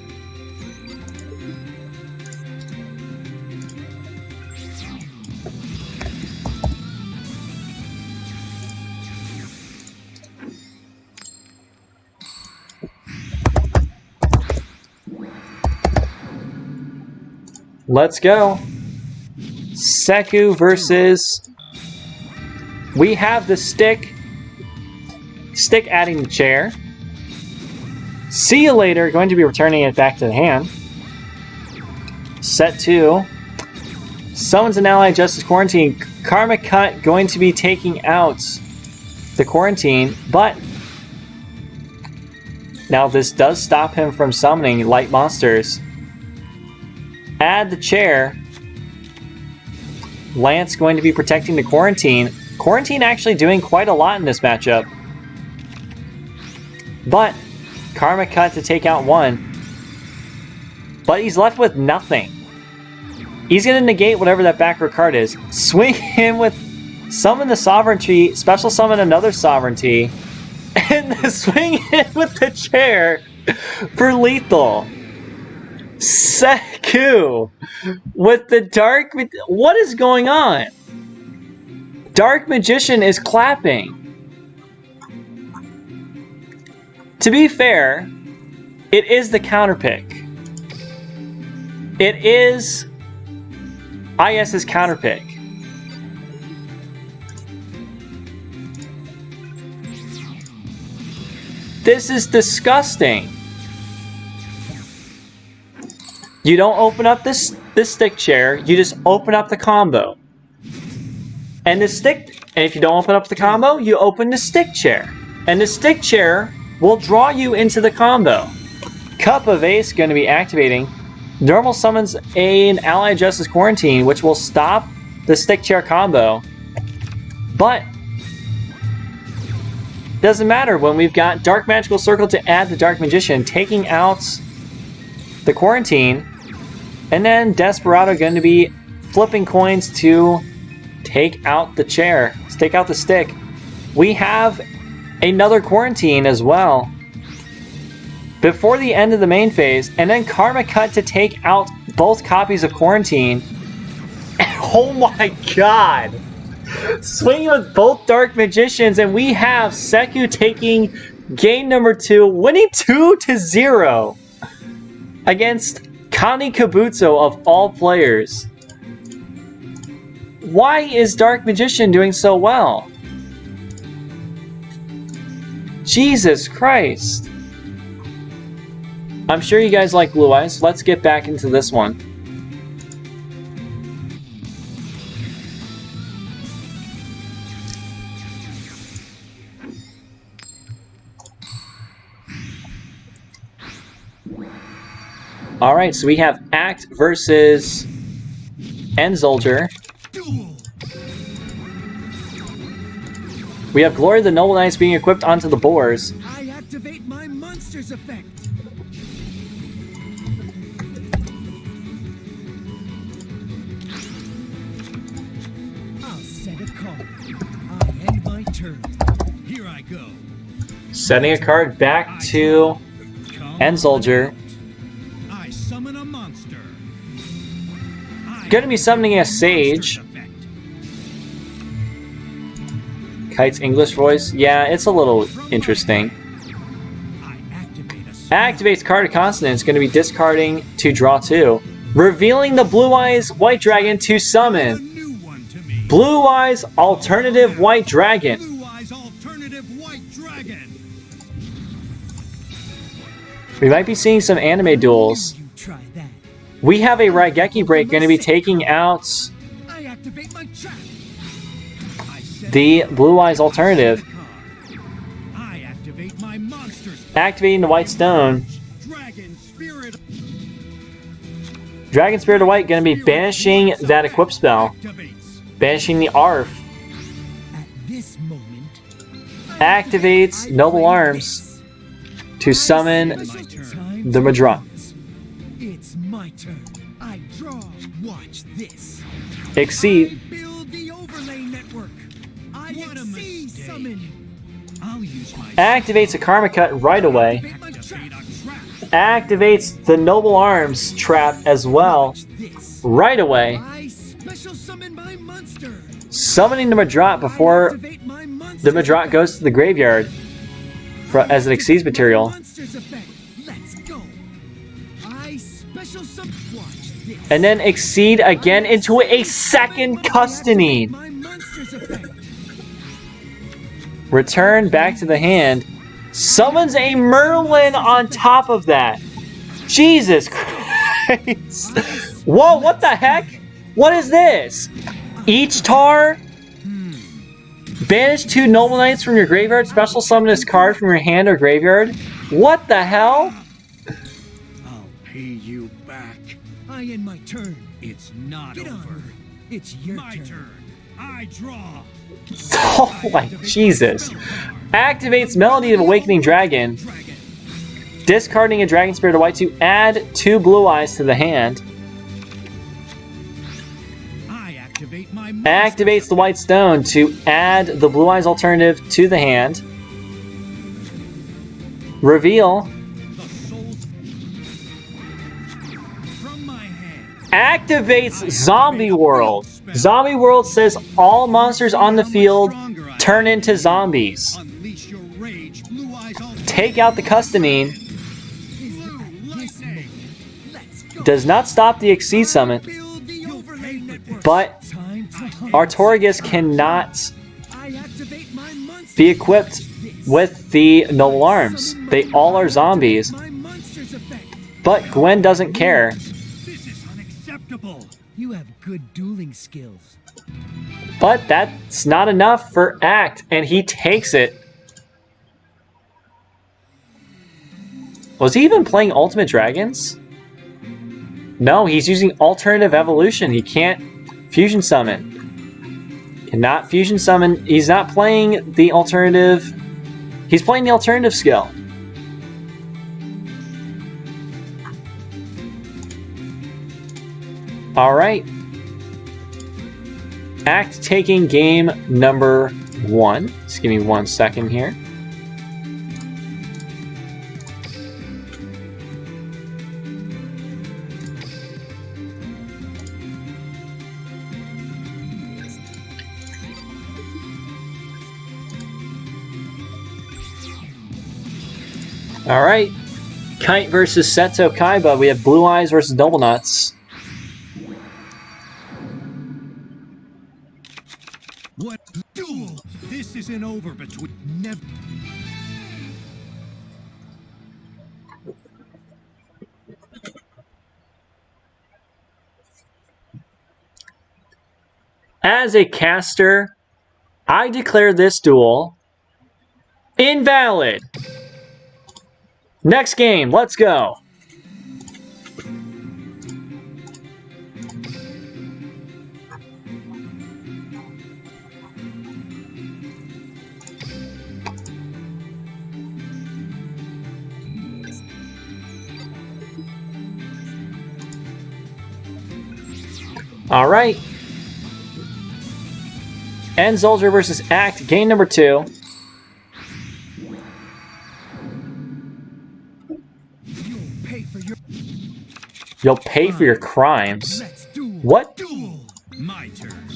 Let's go. Seku versus... We have the stick. Stick adding the chair. See you later. Going to be returning it back to the hand. Set 2. Summons an ally, Justice Quarantine. Karma Cut going to be taking out the Quarantine, but now this does stop him from summoning light monsters. Add the chair. Lance going to be protecting the Quarantine. Quarantine actually doing quite a lot in this matchup. But Karma Cut to take out one. But he's left with nothing. He's going to negate whatever that back row card is. Swing in with... Summon the Sovereignty. Special summon another Sovereignty. And swing in with the chair for lethal. Seku with the Dark... What is going on? Dark Magician is clapping. To be fair, it is the counter pick. It is IS's counter pick. This is disgusting. You don't open up this stick chair, you just open up the combo. And the stick, and if you don't open up the combo, you open the stick chair. And the stick chair will draw you into the combo. Cup of Ace going to be activating. Normal summons an ally Justice Quarantine, which will stop the stick chair combo. But doesn't matter when we've got Dark Magical Circle to add the Dark Magician, taking out the Quarantine, and then Desperado going to be flipping coins to take out the chair, to take out the stick. We have another Quarantine as well. before the end of the main phase, and then Karma Cut to take out both copies of Quarantine. Oh my god! Swinging with both Dark Magicians, and we have Seku taking game number 2, winning 2-0 against Kani Kabuto of all players. Why is Dark Magician doing so well? Jesus Christ. I'm sure you guys like Blue Eyes. Let's get back into this one. Alright, so we have Act versus Enzolger. We have Glory of the Noble Knights being equipped onto the boars. I activate my monster's effect. I'll set a card. I'll end my turn. Here I go. Setting a card back to Enzolger. I summon a monster. Gonna be summoning a Sage. Kite's English voice? Yeah, it's a little interesting. Activates card of consonants, going to be discarding to draw 2. Revealing the Blue Eyes White Dragon to summon. Blue Eyes Alternative White Dragon. We might be seeing some anime duels. We have a Raigeki break going to be taking out the Blue Eyes Alternative. Activating the White Stone. Dragon Spirit of White going to be banishing that equip spell. Banishing the ARF. Activates Noble Arms to summon the Madron. It's my turn. I draw. Watch this. Exceed. Build the overlay network. I exceed summon. I'll use my Activates a Karma Cut right away. Activates the Noble Arms trap as well right away. I special summon my monster. Summoning the Madrot before Activate my monster. the Madrot goes to the graveyard as an Exceeds material. Monster's effect. Let's go. I special summon. Watch this. And then Exceed again into a second Custoning. My monster's effect. Return back to the hand. Summons a Merlin on top of that. Jesus Christ. Whoa, what the heck? What is this? Each tar. Banish 2 Noble Knights from your graveyard. Special summon this card from your hand or graveyard. What the hell? I'll pay you back. I end my turn. It's not Get over. on. It's your My turn. I draw. Oh my Jesus. Activates Melody of Awakening Dragon. Discarding a Dragon Spirit of White to add 2 Blue Eyes to the hand. I activate my Activates the White Stone to add the Blue Eyes Alternative to the hand. Reveal. from my hand. Activates Zombie World. Zombie World says all monsters on the field turn into zombies. Unleash your rage. Blue eyes all Take out the Custoning. lightning. Let's go. Does not stop the Exceed summon, Build the overlay network. but Time to hunt. Artorigus cannot I activate my monster. be equipped with the Noble Arms. They all are zombies, My monster's effect. but Gwen doesn't care. This is unacceptable. You have good dueling skills. But that's not enough for Act, and he takes it. Was he even playing Ultimate Dragons? No, he's using Alternative Evolution. He can't Fusion Summon. Cannot Fusion Summon. He's not playing the alternative. He's playing the alternative skill. Alright. Act taking game number 1. Just give me 1 second here. Alright. Kite versus Seto Kaiba. We have Blue Eyes versus Double Nuts. What duel? This isn't over between never. As a caster, I declare this duel invalid. Next game, let's go. All right. N-Soldier versus Act, game number 2. You'll pay for your crimes. What? My turn.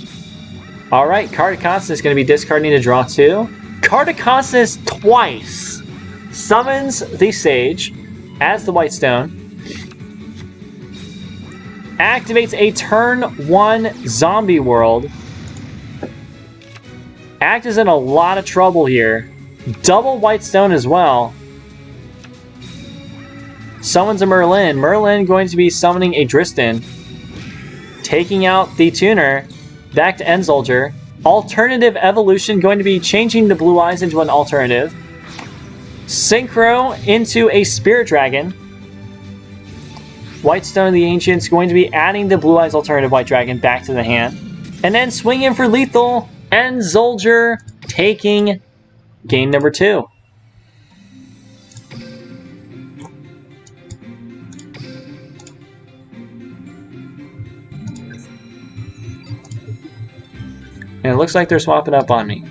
All right, Card of Constant is going to be discarding to draw 2. Card of Constant twice summons the Sage as the White Stone. Activates a turn 1 zombie world. Act is in a lot of trouble here. Double White Stone as well. Summons a Merlin. Merlin going to be summoning a Dristan. Taking out the Tuner. Back to N-Soldier. Alternative Evolution going to be changing the Blue Eyes into an alternative. Synchro into a Spirit Dragon. White Stone of the Ancients going to be adding the Blue Eyes alternative White Dragon back to the hand. And then swing in for lethal. N-Soldier taking game number 2. And it looks like they're swapping up on me.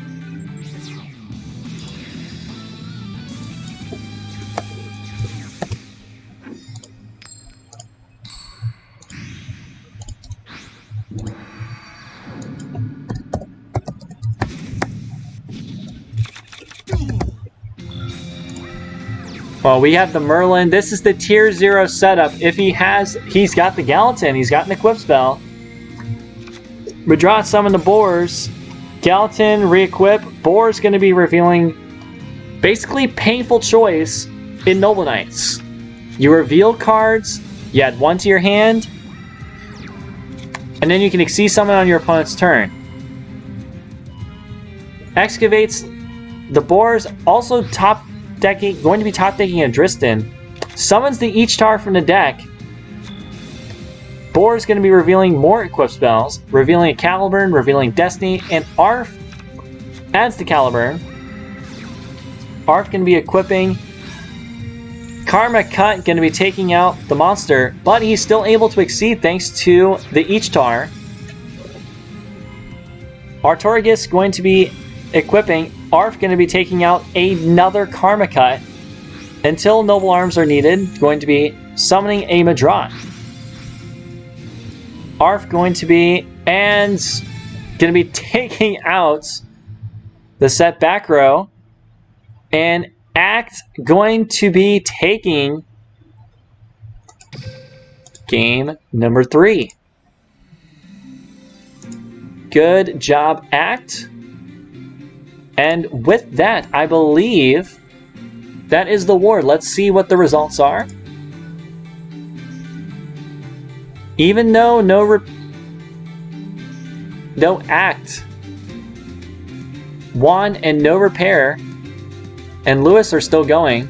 Well, we have the Merlin. This is the tier 0 setup. If he's got the Gallatin. He's got an equip spell. Withdraw, summon the Boars. Gallatin, re-equip. Boar's going to be revealing basically painful choice in Noble Knights. You reveal cards. You add 1 to your hand. And then you can Exceed summon on your opponent's turn. Excavates. The Boars also going to be top decking a Dristan. Summons the each tower from the deck. Boar is going to be revealing more equip spells, revealing a Caliburn, revealing Destiny, and Arf adds the Caliburn. Arf going to be equipping. Karma Cut going to be taking out the monster, but he's still able to exceed thanks to the Ichtar. Artorigus going to be equipping. Arf going to be taking out another Karma Cut until Noble Arms are needed. Going to be summoning a Madrat. Arf going to be taking out the set back row, and Act going to be taking game number 3. Good job, Act. And with that, I believe that is the war. Let's see what the results are. Even though no Act won and no Repair and Lewis are still going.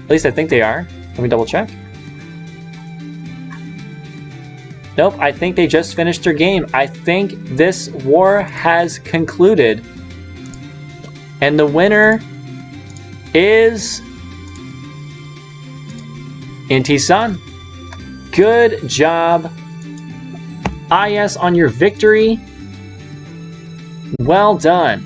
At least I think they are. Let me double check. Nope, I think they just finished their game. I think this war has concluded. And the winner is Inti-san. Good job, IS, on your victory. Well done.